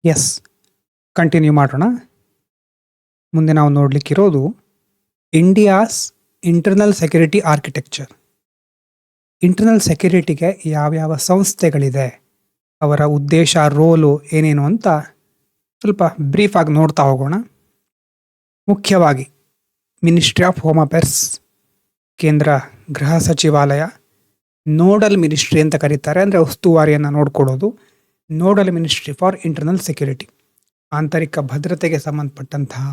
S, continue ಮಾಡೋಣ. ಮುಂದೆ ನಾವು ನೋಡಲಿಕ್ಕಿರೋದು India's internal security architecture. Internal ಸೆಕ್ಯೂರಿಟಿಗೆ ಯಾವ್ಯಾವ ಸಂಸ್ಥೆಗಳಿದೆ, ಅವರ ಉದ್ದೇಶ, ರೋಲು ಏನೇನು ಅಂತ ಸ್ವಲ್ಪ ಬ್ರೀಫ್ ಆಗಿ ನೋಡ್ತಾ ಹೋಗೋಣ. ಮುಖ್ಯವಾಗಿ ಮಿನಿಸ್ಟ್ರಿ ಆಫ್ ಹೋಮ್ ಅಫೇರ್ಸ್, ಕೇಂದ್ರ ಗೃಹ ಸಚಿವಾಲಯ, ನೋಡಲ್ ಮಿನಿಸ್ಟ್ರಿ ಅಂತ ಕರೀತಾರೆ, ಅಂದರೆ ಉಸ್ತುವಾರಿಯನ್ನು ನೋಡ್ಕೊಳ್ಳೋದು. Nodal ministry for internal security, ಆಂತರಿಕ ಭದ್ರತೆಗೆ ಸಂಬಂಧಪಟ್ಟಂತಹ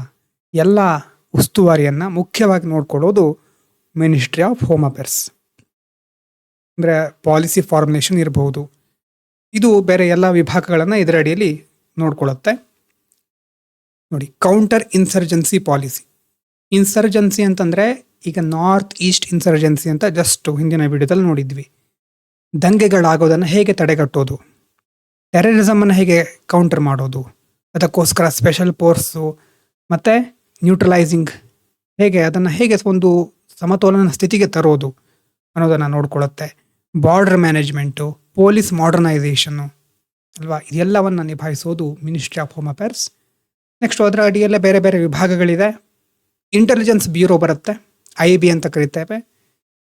ಎಲ್ಲ ಉಸ್ತುವಾರಿಯನ್ನು ಮುಖ್ಯವಾಗಿ ನೋಡ್ಕೊಳ್ಳೋದು ಮಿನಿಸ್ಟ್ರಿ ಆಫ್ ಹೋಮ್ ಅಫೇರ್ಸ್. ಅಂದರೆ ಪಾಲಿಸಿ ಫಾರ್ಮುಲೇಷನ್ ಇರಬಹುದು, ಇದು ಬೇರೆ ಎಲ್ಲ ವಿಭಾಗಗಳನ್ನು ಇದರ ಅಡಿಯಲ್ಲಿ ನೋಡ್ಕೊಳ್ಳುತ್ತೆ. ನೋಡಿ, ಕೌಂಟರ್ ಇನ್ಸರ್ಜೆನ್ಸಿ ಪಾಲಿಸಿ. ಇನ್ಸರ್ಜೆನ್ಸಿ ಅಂತಂದರೆ ಈಗ ನಾರ್ತ್ ಈಸ್ಟ್ ಇನ್ಸರ್ಜೆನ್ಸಿ ಅಂತ ಜಸ್ಟ್ ಹಿಂದಿನ ವಿಡಿಯೋದಲ್ಲಿ ನೋಡಿದ್ವಿ. ದಂಗೆಗಳಾಗೋದನ್ನು ಹೇಗೆ ತಡೆಗಟ್ಟೋದು, ಟೆರರಿಸಮನ್ನು ಹೇಗೆ ಕೌಂಟರ್ ಮಾಡೋದು, ಅದಕ್ಕೋಸ್ಕರ ಸ್ಪೆಷಲ್ ಫೋರ್ಸು ಮತ್ತು ನ್ಯೂಟ್ರಲೈಸಿಂಗ್ ಹೇಗೆ ಒಂದು ಸಮತೋಲನ ಸ್ಥಿತಿಗೆ ತರೋದು ಅನ್ನೋದನ್ನು ನೋಡ್ಕೊಳ್ಳುತ್ತೆ. ಬಾರ್ಡರ್ ಮ್ಯಾನೇಜ್ಮೆಂಟು, ಪೊಲೀಸ್ ಮಾಡರ್ನೈಸೇಷನ್ನು ಅಲ್ವಾ, ಇದೆಲ್ಲವನ್ನು ನಿಭಾಯಿಸೋದು ministry of home affairs. Next ಅದರ ಅಡಿಯಲ್ಲೇ ಬೇರೆ ಬೇರೆ ವಿಭಾಗಗಳಿದೆ. ಇಂಟೆಲಿಜೆನ್ಸ್ ಬ್ಯೂರೋ ಬರುತ್ತೆ, IB ಅಂತ ಕರಿತೇವೆ.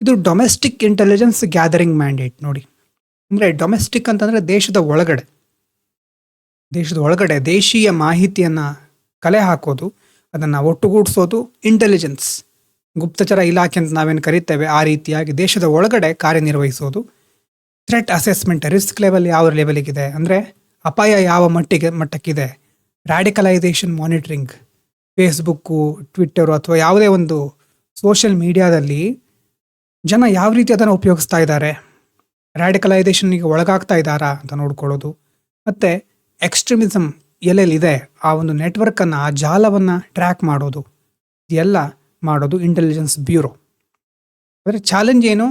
ಇದು ಡೊಮೆಸ್ಟಿಕ್ ಇಂಟೆಲಿಜೆನ್ಸ್ ಗ್ಯಾದರಿಂಗ್ ಮ್ಯಾಂಡೇಟ್. ನೋಡಿ, ಅಂದರೆ ಡೊಮೆಸ್ಟಿಕ್ ಅಂತಂದರೆ ದೇಶದ ಒಳಗಡೆ ದೇಶೀಯ ಮಾಹಿತಿಯನ್ನು ಕಲೆ ಹಾಕೋದು, ಅದನ್ನು ಒಟ್ಟುಗೂಡಿಸೋದು. ಇಂಟೆಲಿಜೆನ್ಸ್, ಗುಪ್ತಚರ ಇಲಾಖೆ ಅಂತ ನಾವೇನು ಕರಿತೇವೆ, ಆ ರೀತಿಯಾಗಿ ದೇಶದ ಒಳಗಡೆ ಕಾರ್ಯನಿರ್ವಹಿಸೋದು. ಥ್ರೆಟ್ ಅಸೆಸ್ಮೆಂಟ್, ರಿಸ್ಕ್ ಲೆವೆಲ್ ಯಾವ ಲೆವೆಲಿಗಿದೆ, ಅಂದರೆ ಅಪಾಯ ಯಾವ ಮಟ್ಟಕ್ಕಿದೆ. ರ್ಯಾಡಿಕಲೈಸೇಷನ್ ಮಾನಿಟರಿಂಗ್, ಫೇಸ್ಬುಕ್ಕು, ಟ್ವಿಟ್ಟರು ಅಥವಾ ಯಾವುದೇ ಒಂದು ಸೋಷಿಯಲ್ ಮೀಡಿಯಾದಲ್ಲಿ ಜನ ಯಾವ ರೀತಿ ಅದನ್ನು ಉಪಯೋಗಿಸ್ತಾ ಇದ್ದಾರೆ, ರ್ಯಾಡಿಕಲೈಸೇಷನ್ಗೆ ಒಳಗಾಗ್ತಾ ಇದ್ದಾರಾ ಅಂತ ನೋಡ್ಕೊಳ್ಳೋದು. ಮತ್ತು ಎಕ್ಸ್ಟ್ರೀಮಿಸಮ್ ಎಲ್ಲೆಲ್ಲಿದೆ ಆ ಒಂದು ನೆಟ್ವರ್ಕನ್ನು, ಆ ಜಾಲವನ್ನು ಟ್ರ್ಯಾಕ್ ಮಾಡೋದು, ಇದೆಲ್ಲ ಮಾಡೋದು ಇಂಟೆಲಿಜೆನ್ಸ್ ಬ್ಯೂರೋ. ಆದರೆ ಚಾಲೆಂಜ್ ಏನು,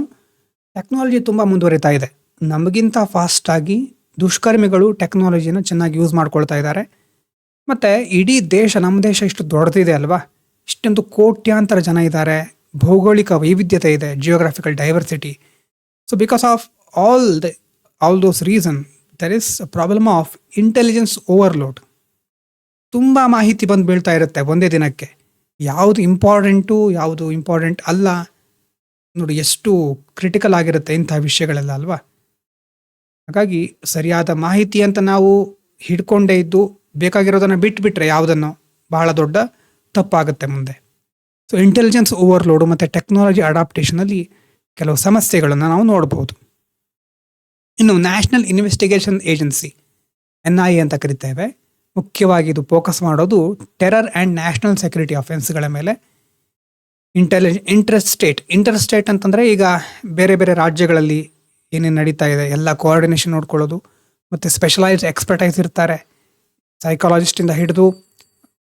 ಟೆಕ್ನಾಲಜಿ ತುಂಬ ಮುಂದುವರಿತಾ ಇದೆ. ನಮಗಿಂತ ಫಾಸ್ಟಾಗಿ ದುಷ್ಕರ್ಮಿಗಳು ಟೆಕ್ನಾಲಜಿನ ಚೆನ್ನಾಗಿ ಯೂಸ್ ಮಾಡ್ಕೊಳ್ತಾ ಇದ್ದಾರೆ. ಮತ್ತು ಇಡೀ ನಮ್ಮ ದೇಶ ಇಷ್ಟು ದೊಡ್ಡದಿದೆ ಅಲ್ವಾ, ಇಷ್ಟೊಂದು ಕೋಟ್ಯಾಂತರ ಜನ ಇದ್ದಾರೆ, ಭೌಗೋಳಿಕ ವೈವಿಧ್ಯತೆ ಇದೆ, geographical diversity. So because of all those reason there is a problem of intelligence overload. ತುಂಬ ಮಾಹಿತಿ ಬಂದು ಬೀಳ್ತಾ ಇರುತ್ತೆ ಒಂದೇ ದಿನಕ್ಕೆ, ಯಾವುದು ಇಂಪಾರ್ಟೆಂಟ್ ಅಲ್ಲ. ನೋಡಿ ಎಷ್ಟು ಕ್ರಿಟಿಕಲ್ ಆಗಿರುತ್ತೆ ಇಂಥ ವಿಷಯಗಳೆಲ್ಲ ಅಲ್ವಾ. ಹಾಗಾಗಿ ಸರಿಯಾದ ಮಾಹಿತಿ ಅಂತ ನಾವು ಹಿಡ್ಕೊಂಡೇ ಇದ್ದು ಬೇಕಾಗಿರೋದನ್ನು ಬಿಟ್ಬಿಟ್ರೆ ಯಾವುದನ್ನು ಬಹಳ ದೊಡ್ಡ ತಪ್ಪಾಗುತ್ತೆ ಮುಂದೆ. ಸೊ ಇಂಟೆಲಿಜೆನ್ಸ್ ಓವರ್ಲೋಡು ಮತ್ತು ಟೆಕ್ನಾಲಜಿ ಅಡಾಪ್ಟೇಷನಲ್ಲಿ ಕೆಲವು ಸಮಸ್ಯೆಗಳನ್ನು ನಾವು ನೋಡ್ಬೋದು. ಇನ್ನು ನ್ಯಾಷನಲ್ ಇನ್ವೆಸ್ಟಿಗೇಷನ್ ಏಜೆನ್ಸಿ, NIA ಅಂತ ಕರಿತೇವೆ. ಮುಖ್ಯವಾಗಿ ಇದು ಫೋಕಸ್ ಮಾಡೋದು ಟೆರರ್ ಆ್ಯಂಡ್ ನ್ಯಾಷನಲ್ ಸೆಕ್ಯೂರಿಟಿ ಅಫೆನ್ಸ್ಗಳ ಮೇಲೆ. ಇಂಟರ್ ಸ್ಟೇಟ್ ಅಂತಂದರೆ ಈಗ ಬೇರೆ ಬೇರೆ ರಾಜ್ಯಗಳಲ್ಲಿ ಏನೇನು ನಡೀತಾ ಇದೆ ಎಲ್ಲ ಕೋಆರ್ಡಿನೇಷನ್ ನೋಡ್ಕೊಳ್ಳೋದು. ಮತ್ತು ಸ್ಪೆಷಲೈಸ್ಡ್ ಎಕ್ಸ್ಪರ್ಟೈಸ್ ಇರ್ತಾರೆ, ಸೈಕಾಲಜಿಸ್ಟಿಂದ ಹಿಡಿದು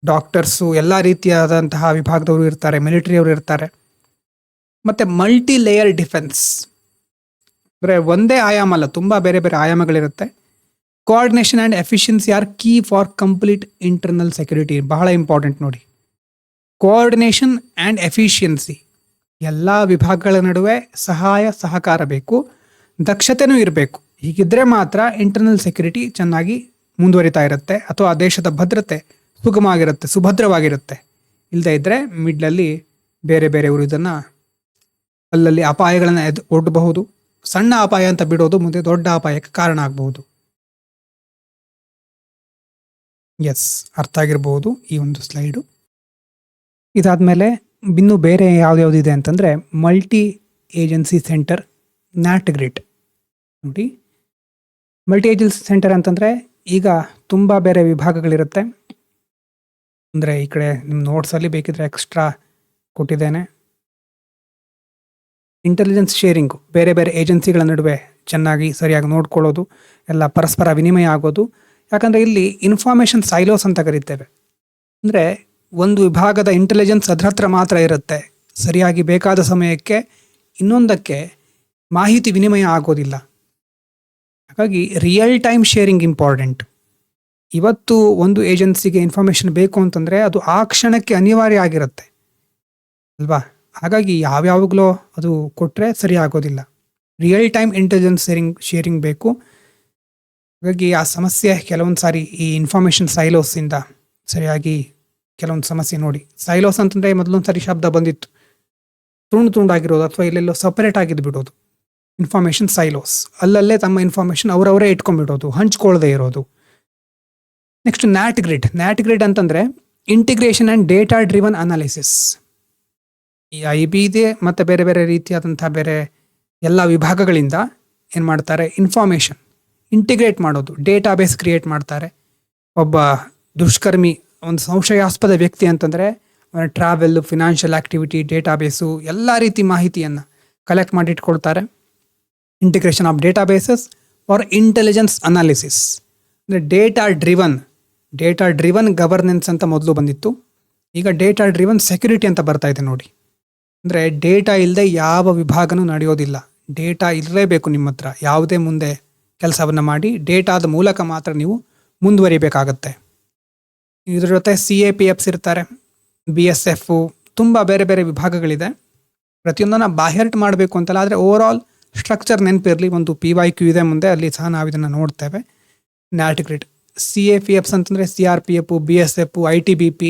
ಡಾಕ್ಟರ್ಸು, ಎಲ್ಲ ರೀತಿಯಾದಂತಹ ವಿಭಾಗದವರು ಇರ್ತಾರೆ, ಮಿಲಿಟರಿಯವರು ಇರ್ತಾರೆ. ಮತ್ತು ಮಲ್ಟಿ ಲೇಯರ್ ಡಿಫೆನ್ಸ್, ಅಂದರೆ ಒಂದೇ ಆಯಾಮ ಅಲ್ಲ, ತುಂಬ ಬೇರೆ ಬೇರೆ ಆಯಾಮಗಳಿರುತ್ತೆ. Coordination and efficiency are key for complete internal security. ಬಹಳ ಇಂಪಾರ್ಟೆಂಟ್ ನೋಡಿ, ಕೋಆರ್ಡಿನೇಷನ್ ಆ್ಯಂಡ್ ಎಫಿಷಿಯನ್ಸಿ, ಎಲ್ಲ ವಿಭಾಗಗಳ ನಡುವೆ ಸಹಕಾರ ಬೇಕು, ದಕ್ಷತೆನೂ ಇರಬೇಕು. ಹೀಗಿದ್ದರೆ ಮಾತ್ರ ಇಂಟರ್ನಲ್ ಸೆಕ್ಯೂರಿಟಿ ಚೆನ್ನಾಗಿ ಮುಂದುವರಿತಾ ಇರುತ್ತೆ, ಅಥವಾ ಆ ದೇಶದ ಭದ್ರತೆ ಸುಭದ್ರವಾಗಿರುತ್ತೆ. ಇಲ್ಲದೇ ಇದ್ದರೆ ಮಿಡ್ಲಲ್ಲಿ ಬೇರೆ ಬೇರೆಯವರು ಇದನ್ನು ಅಲ್ಲಲ್ಲಿ ಅಪಾಯಗಳನ್ನು ಒಡ್ಡಬಹುದು. ಸಣ್ಣ ಅಪಾಯ ಅಂತ ಬಿಡೋದು ಮುಂದೆ ದೊಡ್ಡ ಅಪಾಯಕ್ಕೆ ಕಾರಣ ಆಗಬಹುದು. ಎಸ್, ಅರ್ಥ ಆಗಿರ್ಬೋದು ಈ ಒಂದು ಸ್ಲೈಡು. ಇದಾದಮೇಲೆ ಇನ್ನೂ ಬೇರೆ ಯಾವ್ದ್ಯಾವ್ದಿದೆ ಅಂತಂದರೆ ಮಲ್ಟಿ ಏಜೆನ್ಸಿ ಸೆಂಟರ್, NATGRIT. ನೋಡಿ, ಮಲ್ಟಿ ಏಜೆನ್ಸಿ ಸೆಂಟರ್ ಅಂತಂದರೆ ಈಗ ತುಂಬ ಬೇರೆ ವಿಭಾಗಗಳಿರುತ್ತೆ. ಅಂದರೆ ಈ ಕಡೆ ನಿಮ್ಮ ನೋಟ್ಸಲ್ಲಿ ಬೇಕಿದ್ರೆ ಎಕ್ಸ್ಟ್ರಾ ಕೊಟ್ಟಿದ್ದೇನೆ. ಇಂಟೆಲಿಜೆನ್ಸ್ ಶೇರಿಂಗು, ಬೇರೆ ಬೇರೆ ಏಜೆನ್ಸಿಗಳ ನಡುವೆ ಚೆನ್ನಾಗಿ ಸರಿಯಾಗಿ ನೋಡ್ಕೊಳ್ಳೋದು, ಎಲ್ಲ ಪರಸ್ಪರ ವಿನಿಮಯ ಆಗೋದು. ಯಾಕಂದರೆ ಇಲ್ಲಿ ಇನ್ಫಾರ್ಮೇಷನ್ ಸೈಲೋಸ್ ಅಂತ ಕರಿತೇವೆ. ಅಂದರೆ ಒಂದು ವಿಭಾಗದ ಇಂಟೆಲಿಜೆನ್ಸ್ ಅದರ ಹತ್ರ ಮಾತ್ರ ಇರುತ್ತೆ, ಸರಿಯಾಗಿ ಬೇಕಾದ ಸಮಯಕ್ಕೆ ಇನ್ನೊಂದಕ್ಕೆ ಮಾಹಿತಿ ವಿನಿಮಯ ಆಗೋದಿಲ್ಲ. ಹಾಗಾಗಿ ರಿಯಲ್ ಟೈಮ್ ಶೇರಿಂಗ್ ಇಂಪಾರ್ಟೆಂಟ್. ಇವತ್ತು ಒಂದು ಏಜೆನ್ಸಿಗೆ ಇನ್ಫಾರ್ಮೇಷನ್ ಬೇಕು ಅಂತಂದರೆ ಅದು ಆ ಕ್ಷಣಕ್ಕೆ ಅನಿವಾರ್ಯ ಆಗಿರುತ್ತೆ ಅಲ್ವಾ. ಹಾಗಾಗಿ ಯಾವ್ಯಾವಾಗಲೂ ಅದು ಕೊಟ್ಟರೆ ಸರಿ ಆಗೋದಿಲ್ಲ. ರಿಯಲ್ ಟೈಮ್ ಇಂಟೆಲಿಜೆನ್ಸ್ ಶೇರಿಂಗ್ ಬೇಕು. ಹಾಗಾಗಿ ಆ ಸಮಸ್ಯೆ ಕೆಲವೊಂದು ಸಾರಿ ಈ ಇನ್ಫಾರ್ಮೇಷನ್ ಸೈಲೋಸಿಂದ ಸರಿಯಾಗಿ ಕೆಲವೊಂದು ಸಮಸ್ಯೆ ನೋಡಿ. ಸೈಲೋಸ್ ಅಂತಂದರೆ ಮೊದಲೊಂದು ಸಾರಿ ಶಬ್ದ ಬಂದಿತ್ತು, ತುಂಡಾಗಿರೋದು ಅಥವಾ ಇಲ್ಲೆಲ್ಲೋ ಸಪರೇಟ್ ಆಗಿದ್ದು ಬಿಡೋದು. ಇನ್ಫಾರ್ಮೇಷನ್ ಸೈಲೋಸ್, ಅಲ್ಲಲ್ಲೇ ತಮ್ಮ ಇನ್ಫಾರ್ಮೇಷನ್ ಅವರವರೇ ಇಟ್ಕೊಂಡ್ಬಿಡೋದು, ಹಂಚ್ಕೊಳ್ಳದೆ ಇರೋದು. ನೆಕ್ಸ್ಟ್ ನ್ಯಾಟ್ ಗ್ರಿಡ್ ಅಂತಂದರೆ integration and data driven analysis. ಈ IB ಇದೆ ಮತ್ತು ಬೇರೆ ಬೇರೆ ರೀತಿಯಾದಂಥ ಬೇರೆ ಎಲ್ಲ ವಿಭಾಗಗಳಿಂದ ಏನು ಮಾಡ್ತಾರೆ, ಇನ್ಫಾರ್ಮೇಷನ್ ಇಂಟಿಗ್ರೇಟ್ ಮಾಡೋದು, ಡೇಟಾಬೇಸ್ ಕ್ರಿಯೇಟ್ ಮಾಡ್ತಾರೆ. ಒಬ್ಬ ದುಷ್ಕರ್ಮಿ, ಒಂದು ಸಂಶಯಾಸ್ಪದ ವ್ಯಕ್ತಿ ಅಂತಂದರೆ ಟ್ರಾವೆಲ್, ಫಿನಾನ್ಷಿಯಲ್ ಆ್ಯಕ್ಟಿವಿಟಿ, ಡೇಟಾಬೇಸು ಎಲ್ಲ ರೀತಿ ಮಾಹಿತಿಯನ್ನು ಕಲೆಕ್ಟ್ ಮಾಡಿ ಇಟ್ಕೊಳ್ತಾರೆ. Integration of databases for intelligence analysis. ಅಂದರೆ ಡೇಟಾ ಡ್ರಿವನ್ ಗವರ್ನೆನ್ಸ್ ಅಂತ ಮೊದಲು ಬಂದಿತ್ತು, ಈಗ ಡೇಟಾ ಡ್ರಿವನ್ ಸೆಕ್ಯೂರಿಟಿ ಅಂತ ಬರ್ತಾ ಇದೆ ನೋಡಿ. ಅಂದರೆ ಡೇಟಾ ಇಲ್ಲದೆ ಯಾವ ವಿಭಾಗನೂ ನಡೆಯೋದಿಲ್ಲ. ಡೇಟಾ ಇರಲೇಬೇಕು ನಿಮ್ಮ ಹತ್ರ, ಯಾವುದೇ ಮುಂದೆ ಕೆಲಸವನ್ನು ಮಾಡಿ ಡೇಟಾದ ಮೂಲಕ ಮಾತ್ರ ನೀವು ಮುಂದುವರಿಬೇಕಾಗತ್ತೆ. ಇದ್ರ ಜೊತೆ CAPFs ಇರ್ತಾರೆ, BSF, ತುಂಬ ಬೇರೆ ಬೇರೆ ವಿಭಾಗಗಳಿದೆ. ಪ್ರತಿಯೊಂದನ್ನು ಬಾಹ್ಯಾರ್ಟ್ ಮಾಡಬೇಕು ಅಂತಲ್ಲ, ಆದರೆ ಓವರ್ ಆಲ್ ಸ್ಟ್ರಕ್ಚರ್ ನೆನಪಿರಲಿ. ಒಂದು PYQ ಇದೆ ಮುಂದೆ, ಅಲ್ಲಿ ಸಹ ನಾವು ಇದನ್ನು ನೋಡ್ತೇವೆ. ನ್ಯಾಟ್ ಗ್ರಿಡ್, CAPFs ಅಂತಂದರೆ CRPF, BSF, ITBP,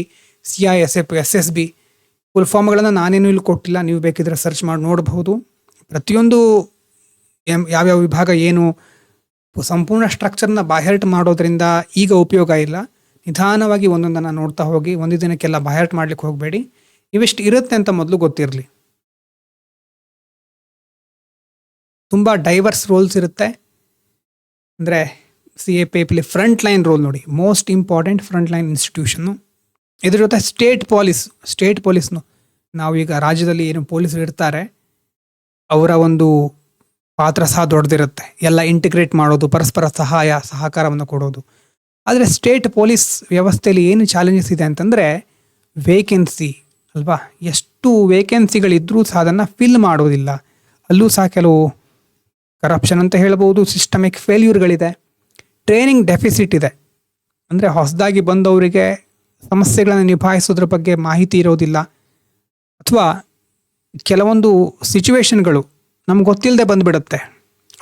CISF, SSB full ಫಾರ್ಮ್ಗಳನ್ನು ನಾನೇನು ಇಲ್ಲಿ ಕೊಟ್ಟಿಲ್ಲ, ನೀವು ಬೇಕಿದ್ರೆ ಸರ್ಚ್ ಮಾಡಿ ನೋಡಬಹುದು. ಪ್ರತಿಯೊಂದು ಯಾವ್ಯಾವ ವಿಭಾಗ ಏನು ಸಂಪೂರ್ಣ ಸ್ಟ್ರಕ್ಚರ್ನ ಬಾಹ್ಯಾರ್ಟ್ ಮಾಡೋದ್ರಿಂದ ಈಗ ಉಪಯೋಗ ಇಲ್ಲ. ನಿಧಾನವಾಗಿ ಒಂದೊಂದನ್ನು ನೋಡ್ತಾ ಹೋಗಿ, ಒಂದು ದಿನಕ್ಕೆಲ್ಲ ಬಾಹ್ಯಾರ್ಟ್ ಮಾಡ್ಲಿಕ್ಕೆ ಹೋಗಬೇಡಿ. ಇವಿಷ್ಟು ಇರುತ್ತೆ ಅಂತ ಮೊದಲು ಗೊತ್ತಿರಲಿ. ತುಂಬ ಡೈವರ್ಸ್ ರೋಲ್ಸ್ ಇರುತ್ತೆ. ಅಂದರೆ CAPFಲಿ ಫ್ರಂಟ್ ಲೈನ್ ರೋಲ್ ನೋಡಿ, most important front line institution. ಇದ್ರ ಜೊತೆ ಸ್ಟೇಟ್ ಪೊಲೀಸ್ನು, ನಾವೀಗ ರಾಜ್ಯದಲ್ಲಿ ಏನು ಪೊಲೀಸರು ಇರ್ತಾರೆ ಅವರ ಒಂದು ಪಾತ್ರ ಸಹ ದೊಡ್ಡದಿರುತ್ತೆ. ಎಲ್ಲ ಇಂಟಿಗ್ರೇಟ್ ಮಾಡೋದು, ಪರಸ್ಪರ ಸಹಕಾರವನ್ನು ಕೊಡೋದು. ಆದರೆ ಸ್ಟೇಟ್ ಪೊಲೀಸ್ ವ್ಯವಸ್ಥೆಯಲ್ಲಿ ಏನು ಚಾಲೆಂಜಸ್ ಇದೆ ಅಂತಂದರೆ ವೇಕೆನ್ಸಿ ಅಲ್ವಾ. ಎಷ್ಟು ವೇಕೆನ್ಸಿಗಳಿದ್ರೂ ಸಹ ಅದನ್ನು ಫಿಲ್ ಮಾಡೋದಿಲ್ಲ. ಅಲ್ಲೂ ಸಹ ಕೆಲವು ಕರಪ್ಷನ್ ಅಂತ ಹೇಳ್ಬೋದು, ಸಿಸ್ಟಮಿಕ್ ಫೇಲ್ಯೂರ್ಗಳಿದೆ, ಟ್ರೈನಿಂಗ್ ಡೆಫಿಸಿಟ್ ಇದೆ. ಅಂದರೆ ಹೊಸದಾಗಿ ಬಂದವರಿಗೆ ಸಮಸ್ಯೆಗಳನ್ನು ನಿಭಾಯಿಸೋದ್ರ ಬಗ್ಗೆ ಮಾಹಿತಿ ಇರೋದಿಲ್ಲ, ಅಥವಾ ಕೆಲವೊಂದು ಸಿಚುವೇಶನ್ಗಳು ನಮ್ಗೆ ಗೊತ್ತಿಲ್ಲದೆ ಬಂದುಬಿಡುತ್ತೆ,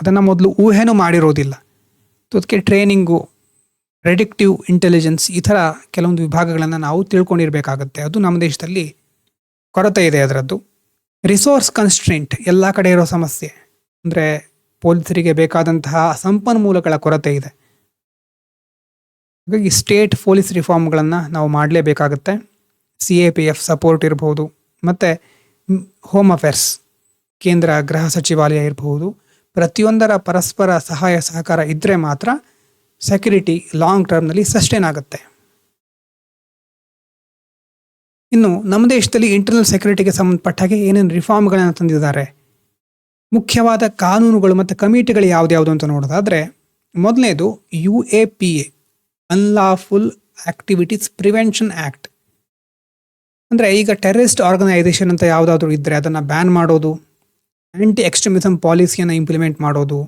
ಅದನ್ನು ಮೊದಲು ಊಹೆನೂ ಮಾಡಿರೋದಿಲ್ಲ. ಅದಕ್ಕೆ ಟ್ರೈನಿಂಗು, ಪ್ರೆಡಿಕ್ಟಿವ್ ಇಂಟೆಲಿಜೆನ್ಸ್, ಈ ಥರ ಕೆಲವೊಂದು ವಿಭಾಗಗಳನ್ನು ನಾವು ತಿಳ್ಕೊಂಡಿರಬೇಕಾಗತ್ತೆ. ಅದು ನಮ್ಮ ದೇಶದಲ್ಲಿ ಕೊರತೆ ಇದೆ ಅದರದ್ದು. ರಿಸೋರ್ಸ್ ಕನ್ಸ್ಟ್ರೆಂಟ್ ಎಲ್ಲ ಕಡೆ ಇರೋ ಸಮಸ್ಯೆ. ಅಂದರೆ ಪೊಲೀಸರಿಗೆ ಬೇಕಾದಂತಹ ಸಂಪನ್ಮೂಲಗಳ ಕೊರತೆ ಇದೆ. ಹಾಗಾಗಿ ಸ್ಟೇಟ್ ಪೊಲೀಸ್ ರಿಫಾರ್ಮ್ಗಳನ್ನು ನಾವು ಮಾಡಲೇಬೇಕಾಗತ್ತೆ. CAPF ಸಪೋರ್ಟ್ ಇರ್ಬೋದು, ಮತ್ತು ಹೋಮ್ ಅಫೇರ್ಸ್, ಕೇಂದ್ರ ಗೃಹ ಸಚಿವಾಲಯ ಇರಬಹುದು. ಪ್ರತಿಯೊಂದರ ಪರಸ್ಪರ ಸಹಕಾರ ಇದ್ದರೆ ಮಾತ್ರ ಸೆಕ್ಯೂರಿಟಿ ಲಾಂಗ್ ಟರ್ಮ್ನಲ್ಲಿ ಸಸ್ಟೈನ್ ಆಗುತ್ತೆ. ಇನ್ನು ನಮ್ಮ ದೇಶದಲ್ಲಿ ಇಂಟರ್ನಲ್ ಸೆಕ್ಯೂರಿಟಿಗೆ ಸಂಬಂಧಪಟ್ಟ ಹಾಗೆ ಏನೇನು ರಿಫಾರ್ಮ್ಗಳನ್ನು ತಂದಿದ್ದಾರೆ, ಮುಖ್ಯವಾದ ಕಾನೂನುಗಳು ಮತ್ತು ಕಮಿಟಿಗಳು ಯಾವ್ದ್ಯಾವುದು ಅಂತ ನೋಡೋದಾದರೆ, ಮೊದಲನೇದು UAPA, unlawful activities prevention act. ಅಂದರೆ ಈಗ ಟೆರರಿಸ್ಟ್ ಆರ್ಗನೈಸೇಷನ್ ಅಂತ ಯಾವುದಾದ್ರೂ ಇದ್ದರೆ ಅದನ್ನು ಬ್ಯಾನ್ ಮಾಡೋದು, ಆ್ಯಂಟಿ ಎಕ್ಸ್ಟ್ರೀಮಿಸಮ್ ಪಾಲಿಸಿಯನ್ನು ಇಂಪ್ಲಿಮೆಂಟ್ ಮಾಡೋದು,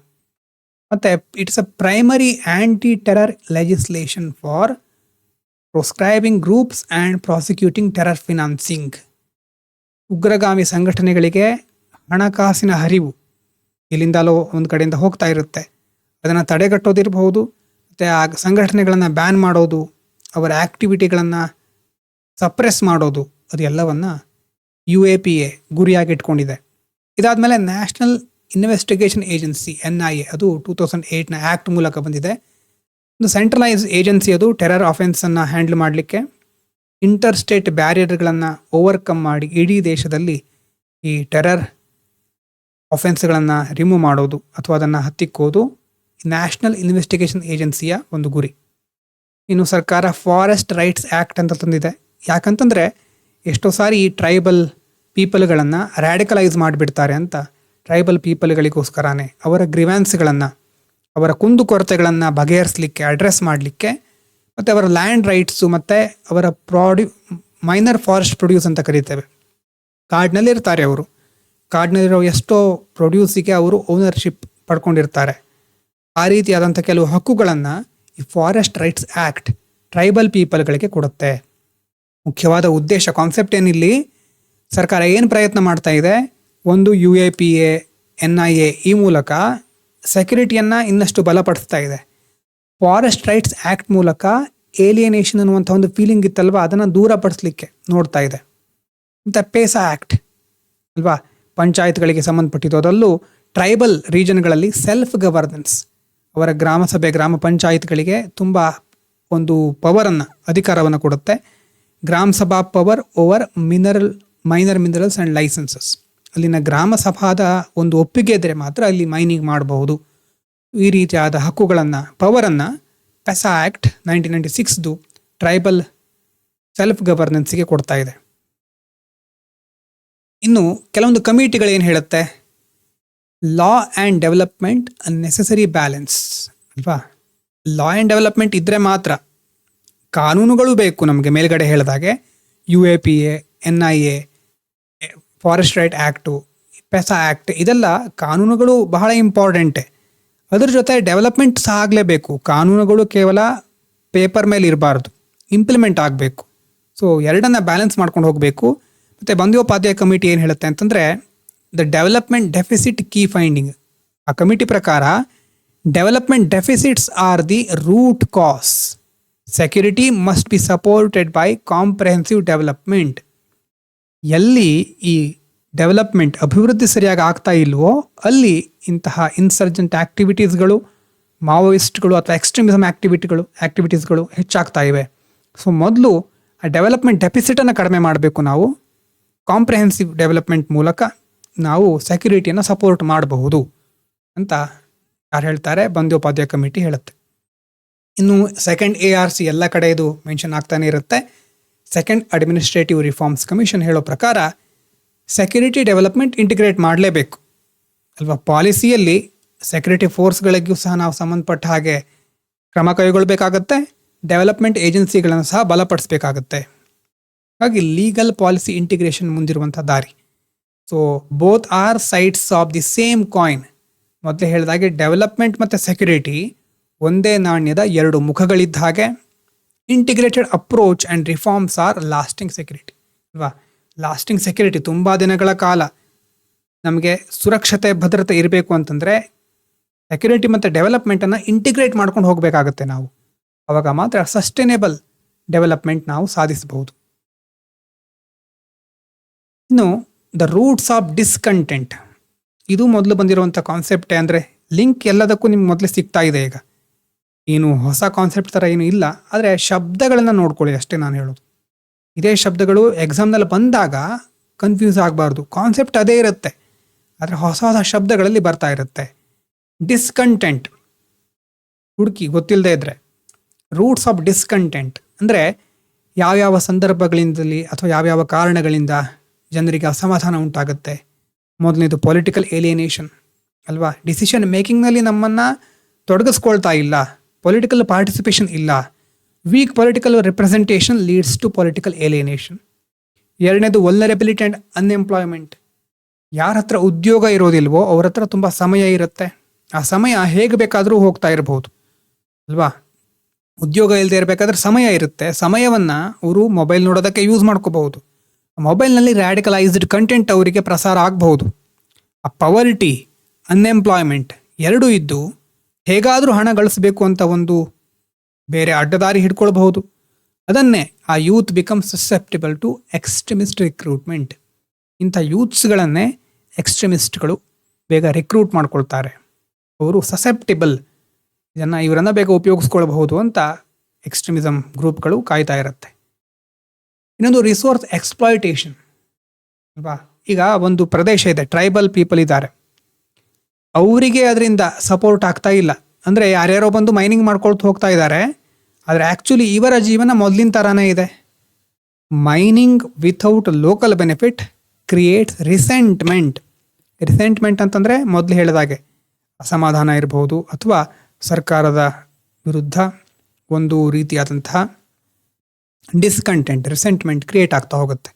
ಮತ್ತು it's a primary anti terror legislation for proscribing groups and prosecuting terror financing. ಉಗ್ರಗಾಮಿ ಸಂಘಟನೆಗಳಿಗೆ ಹಣಕಾಸಿನ ಹರಿವು ಇಲ್ಲಿಂದಲೋ ಒಂದು ಕಡೆಯಿಂದ ಹೋಗ್ತಾ ಇರುತ್ತೆ, ಅದನ್ನು ತಡೆಗಟ್ಟೋದಿರಬಹುದು, ಮತ್ತು ಆ ಸಂಘಟನೆಗಳನ್ನು ಬ್ಯಾನ್ ಮಾಡೋದು, ಅವರ ಆ್ಯಕ್ಟಿವಿಟಿಗಳನ್ನು ಸಪ್ರೆಸ್ ಮಾಡೋದು, ಅದೆಲ್ಲವನ್ನು UAPA ಗುರಿಯಾಗಿಟ್ಕೊಂಡಿದೆ. ಇದಾದಮೇಲೆ ನ್ಯಾಷನಲ್ ಇನ್ವೆಸ್ಟಿಗೇಷನ್ ಏಜೆನ್ಸಿ NIA, ಅದು 2008ನ ಆ್ಯಕ್ಟ್ ಮೂಲಕ ಬಂದಿದೆ. ಒಂದು ಸೆಂಟ್ರಲೈಸ್ ಏಜೆನ್ಸಿ, ಅದು ಟೆರರ್ ಅಫೆನ್ಸನ್ನು ಹ್ಯಾಂಡಲ್ ಮಾಡಲಿಕ್ಕೆ ಇಂಟರ್ ಸ್ಟೇಟ್ ಬ್ಯಾರಿಯರ್ಗಳನ್ನು ಓವರ್ಕಮ್ ಮಾಡಿ ಇಡೀ ದೇಶದಲ್ಲಿ ಈ ಟೆರರ್ ಅಫೆನ್ಸ್ಗಳನ್ನು ರಿಮೂವ್ ಮಾಡೋದು ಅಥವಾ ಅದನ್ನು ಹತ್ತಿಕ್ಕೋದು ನ್ಯಾಷನಲ್ ಇನ್ವೆಸ್ಟಿಗೇಷನ್ ಏಜೆನ್ಸಿಯ ಒಂದು ಗುರಿ. ಇನ್ನು ಸರ್ಕಾರ ಫಾರೆಸ್ಟ್ ರೈಟ್ಸ್ ಆ್ಯಕ್ಟ್ ಅಂತ ತಂದಿದೆ. ಯಾಕಂತಂದರೆ ಎಷ್ಟೋ ಸಾರಿ ಈ ಟ್ರೈಬಲ್ ಪೀಪಲ್ಗಳನ್ನು ರ್ಯಾಡಿಕಲೈಸ್ ಮಾಡಿಬಿಡ್ತಾರೆ ಅಂತ, ಟ್ರೈಬಲ್ ಪೀಪಲ್ಗಳಿಗೋಸ್ಕರನೇ ಅವರ ಗ್ರಿವ್ಯಾನ್ಸ್ಗಳನ್ನು, ಅವರ ಕುಂದುಕೊರತೆಗಳನ್ನು ಬಗೆಹರಿಸಲಿಕ್ಕೆ, ಅಡ್ರೆಸ್ ಮಾಡಲಿಕ್ಕೆ, ಮತ್ತು ಅವರ ಲ್ಯಾಂಡ್ ರೈಟ್ಸು ಮತ್ತು ಅವರ ಮೈನರ್ ಫಾರೆಸ್ಟ್ ಪ್ರೊಡ್ಯೂಸ್ ಅಂತ ಕರೀತೇವೆ, ಕಾಡಿನಲ್ಲಿರ್ತಾರೆ ಅವರು, ಕಾಡಿನಲ್ಲಿರೋ ಎಷ್ಟೋ ಪ್ರೊಡ್ಯೂಸಿಗೆ ಅವರು ಓನರ್ಶಿಪ್ ಪಡ್ಕೊಂಡಿರ್ತಾರೆ. ಆ ರೀತಿಯಾದಂಥ ಕೆಲವು ಹಕ್ಕುಗಳನ್ನು ಈ ಫಾರೆಸ್ಟ್ ರೈಟ್ಸ್ ಆ್ಯಕ್ಟ್ ಟ್ರೈಬಲ್ ಪೀಪಲ್ಗಳಿಗೆ ಕೊಡುತ್ತೆ. ಮುಖ್ಯವಾದ ಉದ್ದೇಶ, ಕಾನ್ಸೆಪ್ಟ್ ಏನಿಲ್ಲಿ, ಸರ್ಕಾರ ಏನು ಪ್ರಯತ್ನ ಮಾಡ್ತಾ ಇದೆ, ಒಂದು UAPA NIA ಈ ಮೂಲಕ ಸೆಕ್ಯೂರಿಟಿಯನ್ನು ಇನ್ನಷ್ಟು ಬಲಪಡಿಸ್ತಾ ಇದೆ. ಫಾರೆಸ್ಟ್ ರೈಟ್ಸ್ ಆ್ಯಕ್ಟ್ ಮೂಲಕ ಏಲಿಯನೇಷನ್ ಅನ್ನುವಂಥ ಒಂದು ಫೀಲಿಂಗ್ ಇತ್ತಲ್ವ, ಅದನ್ನು ದೂರಪಡಿಸ್ಲಿಕ್ಕೆ ನೋಡ್ತಾ ಇದೆ. ಮತ್ತು ಪೇಸಾ ಆ್ಯಕ್ಟ್ ಅಲ್ವಾ, ಪಂಚಾಯತ್ಗಳಿಗೆ ಸಂಬಂಧಪಟ್ಟಿದ್ದು. ಅದರಲ್ಲೂ ಟ್ರೈಬಲ್ ರೀಜನ್ಗಳಲ್ಲಿ ಸೆಲ್ಫ್ ಗವರ್ನೆನ್ಸ್, ಅವರ ಗ್ರಾಮ ಸಭೆ ಗ್ರಾಮ ಪಂಚಾಯತ್ಗಳಿಗೆ ತುಂಬ ಒಂದು ಪವರನ್ನು, ಅಧಿಕಾರವನ್ನು ಕೊಡುತ್ತೆ. ಗ್ರಾಮ ಸಭಾ power over minor minerals and licences. ಅಲ್ಲಿನ ಗ್ರಾಮ ಸಭಾದ ಒಂದು ಒಪ್ಪಿಗೆ ಇದ್ದರೆ ಮಾತ್ರ ಅಲ್ಲಿ ಮೈನಿಂಗ್ ಮಾಡಬಹುದು. ಈ ರೀತಿಯಾದ ಹಕ್ಕುಗಳನ್ನು, ಪವರನ್ನು ಪೆಸಾ ಆ್ಯಕ್ಟ್ 1996 ಟ್ರೈಬಲ್ ಸೆಲ್ಫ್ ಗವರ್ನೆನ್ಸ್ಗೆ ಕೊಡ್ತಾ ಇದೆ. ಇನ್ನು ಕೆಲವೊಂದು ಕಮಿಟಿಗಳೇನು ಹೇಳುತ್ತೆ, law and development necessary balance ಅಲ್ವಾ. ಲಾ ಆ್ಯಂಡ್ ಡೆವಲಪ್ಮೆಂಟ್ ಇದ್ದರೆ ಮಾತ್ರ, ಕಾನೂನುಗಳು ಬೇಕು ನಮಗೆ. ಮೇಲ್ಗಡೆ ಹೇಳಿದಾಗೆ UAPA, NIA, forest right act, PESA act, ಇದೆಲ್ಲ ಕಾನೂನುಗಳು ಬಹಳ ಇಂಪಾರ್ಟೆಂಟೇ. ಅದ್ರ ಜೊತೆ ಡೆವಲಪ್ಮೆಂಟ್ ಸಹ ಆಗಲೇಬೇಕು. ಕಾನೂನುಗಳು ಕೇವಲ ಪೇಪರ್ ಮೇಲೆ ಇರಬಾರ್ದು, ಇಂಪ್ಲಿಮೆಂಟ್ ಆಗಬೇಕು. ಸೊ ಎರಡನ್ನ ಬ್ಯಾಲೆನ್ಸ್ ಮಾಡ್ಕೊಂಡು ಹೋಗಬೇಕು. ಮತ್ತು ಬಂದ್ಯೋಪಾಧ್ಯಾಯ ಕಮಿಟಿ ಏನು ಹೇಳುತ್ತೆ ಅಂತಂದರೆ, the development deficit key finding. ಆ ಕಮಿಟಿ ಪ್ರಕಾರ development deficits are the root cause. Security must be supported by comprehensive development. ಎಲ್ಲಿ ಈ ಡೆವಲಪ್ಮೆಂಟ್, ಅಭಿವೃದ್ಧಿ ಸರಿಯಾಗಿ ಆಗ್ತಾ ಇಲ್ವೋ ಅಲ್ಲಿ ಇಂತಹ ಇನ್ಸರ್ಜೆಂಟ್ ಆ್ಯಕ್ಟಿವಿಟೀಸ್ಗಳು, ಮಾವೋಯಿಸ್ಟ್ಗಳು ಅಥವಾ ಎಕ್ಸ್ಟ್ರೀಮಿಸಮ್ ಆ್ಯಕ್ಟಿವಿಟೀಸ್ಗಳು ಹೆಚ್ಚಾಗ್ತಾ ಇವೆ. ಸೊ ಮೊದಲು ಆ ಡೆವಲಪ್ಮೆಂಟ್ ಡೆಫಿಸಿಟನ್ನು ಕಡಿಮೆ ಮಾಡಬೇಕು. ನಾವು ಕಾಂಪ್ರಿಹೆನ್ಸಿವ್ ಡೆವಲಪ್ಮೆಂಟ್ ಮೂಲಕ ನಾವು ಸೆಕ್ಯೂರಿಟಿಯನ್ನು ಸಪೋರ್ಟ್ ಮಾಡಬಹುದು ಅಂತ ಯಾರು ಹೇಳ್ತಾರೆ, ಬಂದ್ಯೋಪಾಧ್ಯಾಯ ಕಮಿಟಿ ಹೇಳುತ್ತೆ. ಇನ್ನು ಸೆಕೆಂಡ್ ARC ಎಲ್ಲ ಕಡೆ ಇದು ಮೆನ್ಷನ್ ಆಗ್ತಾನೆ ಇರುತ್ತೆ. ಸೆಕೆಂಡ್ ಅಡ್ಮಿನಿಸ್ಟ್ರೇಟಿವ್ ರಿಫಾರ್ಮ್ಸ್ ಕಮಿಷನ್ ಹೇಳೋ ಪ್ರಕಾರ ಸೆಕ್ಯೂರಿಟಿ ಡೆವಲಪ್ಮೆಂಟ್ ಇಂಟಿಗ್ರೇಟ್ ಮಾಡಲೇಬೇಕು ಅಲ್ವಾ. ಪಾಲಿಸಿಯಲ್ಲಿ ಸೆಕ್ಯೂರಿಟಿ ಫೋರ್ಸ್ಗಳಿಗೂ ಸಹ ನಾವು ಸಂಬಂಧಪಟ್ಟ ಹಾಗೆ ಕ್ರಮ ಕೈಗೊಳ್ಳಬೇಕಾಗತ್ತೆ. ಡೆವಲಪ್ಮೆಂಟ್ ಏಜೆನ್ಸಿಗಳನ್ನು ಸಹ ಬಲಪಡಿಸಬೇಕಾಗತ್ತೆ. ಹಾಗಾಗಿ ಲೀಗಲ್ ಪಾಲಿಸಿ ಇಂಟಿಗ್ರೇಷನ್ ಮುಂದಿರುವಂಥ ದಾರಿ. So both are sides of the same coin. ಮೊದಲೇ ಹೇಳಿದಾಗೆ ಡೆವಲಪ್ಮೆಂಟ್ ಮತ್ತು ಸೆಕ್ಯೂರಿಟಿ ಒಂದೇ ನಾಣ್ಯದ ಎರಡು ಮುಖಗಳಿದ್ದ ಹಾಗೆ. Integrated approach and reforms are lasting security ಅಲ್ವಾ. ಲಾಸ್ಟಿಂಗ್ ಸೆಕ್ಯೂರಿಟಿ, ತುಂಬ ದಿನಗಳ ಕಾಲ ನಮಗೆ ಸುರಕ್ಷತೆ ಭದ್ರತೆ ಇರಬೇಕು ಅಂತಂದರೆ ಸೆಕ್ಯೂರಿಟಿ ಮತ್ತು ಡೆವಲಪ್ಮೆಂಟನ್ನು ಇಂಟಿಗ್ರೇಟ್ ಮಾಡ್ಕೊಂಡು ಹೋಗಬೇಕಾಗತ್ತೆ ನಾವು. ಆವಾಗ ಮಾತ್ರ ಸಸ್ಟೈನೇಬಲ್ ಡೆವಲಪ್ಮೆಂಟ್ ನಾವು ಸಾಧಿಸಬಹುದು. ಇನ್ನು ದ ರೂಟ್ಸ್ ಆಫ್ ಡಿಸ್ಕಂಟೆಂಟ್, ಇದು ಮೊದಲು ಬಂದಿರುವಂಥ ಕಾನ್ಸೆಪ್ಟೇ. ಅಂದರೆ ಲಿಂಕ್ ಎಲ್ಲದಕ್ಕೂ ನಿಮ್ಗೆ ಮೊದಲೇ ಸಿಗ್ತಾ ಇದೆ. ಈಗ ಏನು ಹೊಸ ಕಾನ್ಸೆಪ್ಟ್ ಥರ ಏನು ಇಲ್ಲ, ಆದರೆ ಶಬ್ದಗಳನ್ನು ನೋಡ್ಕೊಳ್ಳಿ ಅಷ್ಟೇ ನಾನು ಹೇಳೋದು. ಇದೇ ಶಬ್ದಗಳು ಎಕ್ಸಾಮ್ನಲ್ಲಿ ಬಂದಾಗ ಕನ್ಫ್ಯೂಸ್ ಆಗಬಾರ್ದು. ಕಾನ್ಸೆಪ್ಟ್ ಅದೇ ಇರುತ್ತೆ, ಆದರೆ ಹೊಸ ಹೊಸ ಶಬ್ದಗಳಲ್ಲಿ ಬರ್ತಾ ಇರುತ್ತೆ. ಡಿಸ್ಕಂಟೆಂಟ್ ಹುಡುಕಿ ಗೊತ್ತಿಲ್ಲದೆ ಇದ್ದರೆ. ರೂಟ್ಸ್ ಆಫ್ ಡಿಸ್ಕಂಟೆಂಟ್ ಅಂದರೆ ಯಾವ್ಯಾವ ಸಂದರ್ಭಗಳಿಂದಲೇ ಅಥವಾ ಯಾವ್ಯಾವ ಕಾರಣಗಳಿಂದ ಜನರಿಗೆ ಅಸಮಾಧಾನ ಉಂಟಾಗುತ್ತೆ. ಮೊದಲನೇದು ಪೊಲಿಟಿಕಲ್ ಏಲಿಯನೇಷನ್ ಅಲ್ವಾ. ಡಿಸಿಷನ್ ಮೇಕಿಂಗ್ನಲ್ಲಿ ನಮ್ಮನ್ನು ತೊಡಗಿಸ್ಕೊಳ್ತಾ ಇಲ್ಲ, ಪೊಲಿಟಿಕಲ್ ಪಾರ್ಟಿಸಿಪೇಷನ್ ಇಲ್ಲ. Weak political representation leads to political alienation. ಎರಡನೇದು ವಲ್ನರಬಿಲಿಟಿ ಆ್ಯಂಡ್ ಅನ್ಎಂಪ್ಲಾಯ್ಮೆಂಟ್. ಯಾರ ಹತ್ರ ಉದ್ಯೋಗ ಇರೋದಿಲ್ವೋ ಅವ್ರ ಹತ್ರ ತುಂಬ ಸಮಯ ಇರುತ್ತೆ. ಆ ಸಮಯ ಹೇಗೆ ಬೇಕಾದರೂ ಹೋಗ್ತಾ ಇರಬಹುದು ಅಲ್ವಾ. ಉದ್ಯೋಗ ಇಲ್ಲದೆ ಇರಬೇಕಾದ್ರೆ ಸಮಯ ಇರುತ್ತೆ. ಸಮಯವನ್ನು ಅವರು ಮೊಬೈಲ್ ನೋಡೋದಕ್ಕೆ ಯೂಸ್ ಮಾಡ್ಕೋಬಹುದು. ಮೊಬೈಲ್ನಲ್ಲಿ ರ್ಯಾಡಿಕಲೈಸ್ಡ್ ಕಂಟೆಂಟ್ ಅವರಿಗೆ ಪ್ರಸಾರ ಆಗಬಹುದು. ಆ ಪವರ್ಟಿ, ಅನ್ಎಂಪ್ಲಾಯ್ಮೆಂಟ್ ಎರಡೂ ಇದ್ದು ಹೇಗಾದರೂ ಹಣ ಗಳಿಸಬೇಕು ಅಂತ ಒಂದು ಬೇರೆ ಅಡ್ಡದಾರಿ ಹಿಡ್ಕೊಳ್ಬಹುದು. ಅದನ್ನೇ ಆ youth become susceptible to extremist recruitment. ಇಂಥ ಯೂತ್ಸ್ಗಳನ್ನೇ ಎಕ್ಸ್ಟ್ರೀಮಿಸ್ಟ್ಗಳು ಬೇಗ ರಿಕ್ರೂಟ್ ಮಾಡ್ಕೊಳ್ತಾರೆ. ಅವರು ಸಸೆಪ್ಟಿಬಲ್, ಇವರನ್ನು ಬೇಗ ಉಪಯೋಗಿಸ್ಕೊಳ್ಬಹುದು ಅಂತ ಎಕ್ಸ್ಟ್ರೀಮಿಸಮ್ ಗ್ರೂಪ್ಗಳು ಕಾಯ್ತಾ ಇರುತ್ತೆ. ಇನ್ನೊಂದು ರಿಸೋರ್ಸ್ ಎಕ್ಸ್ಪ್ಲಾಯಿಟೇಷನ್ ಅಲ್ವಾ. ಈಗ ಒಂದು ಪ್ರದೇಶ ಇದೆ, ಟ್ರೈಬಲ್ ಪೀಪಲ್ ಇದ್ದಾರೆ, ಅವರಿಗೆ ಅದರಿಂದ ಸಪೋರ್ಟ್ ಆಗ್ತಾ ಇಲ್ಲ. ಅಂದರೆ ಯಾರ್ಯಾರೋ ಬಂದು ಮೈನಿಂಗ್ ಮಾಡ್ಕೊಳ್ತಾ ಹೋಗ್ತಾ ಇದ್ದಾರೆ, ಆದರೆ ಆ್ಯಕ್ಚುಲಿ ಇವರ ಜೀವನ ಮೊದಲಿನ ಥರನೇ ಇದೆ. Mining without local benefit creates resentment. Resentment ಅಂತಂದರೆ ಮೊದಲು ಹೇಳಿದಾಗೆ ಅಸಮಾಧಾನ ಇರಬಹುದು ಅಥವಾ ಸರ್ಕಾರದ ವಿರುದ್ಧ ಒಂದು ರೀತಿಯಾದಂತಹ ಡಿಸ್ಕಂಟೆಂಟ್, ರಿಸೆಂಟ್ಮೆಂಟ್ ಕ್ರಿಯೇಟ್ ಆಗ್ತಾ ಹೋಗುತ್ತೆ.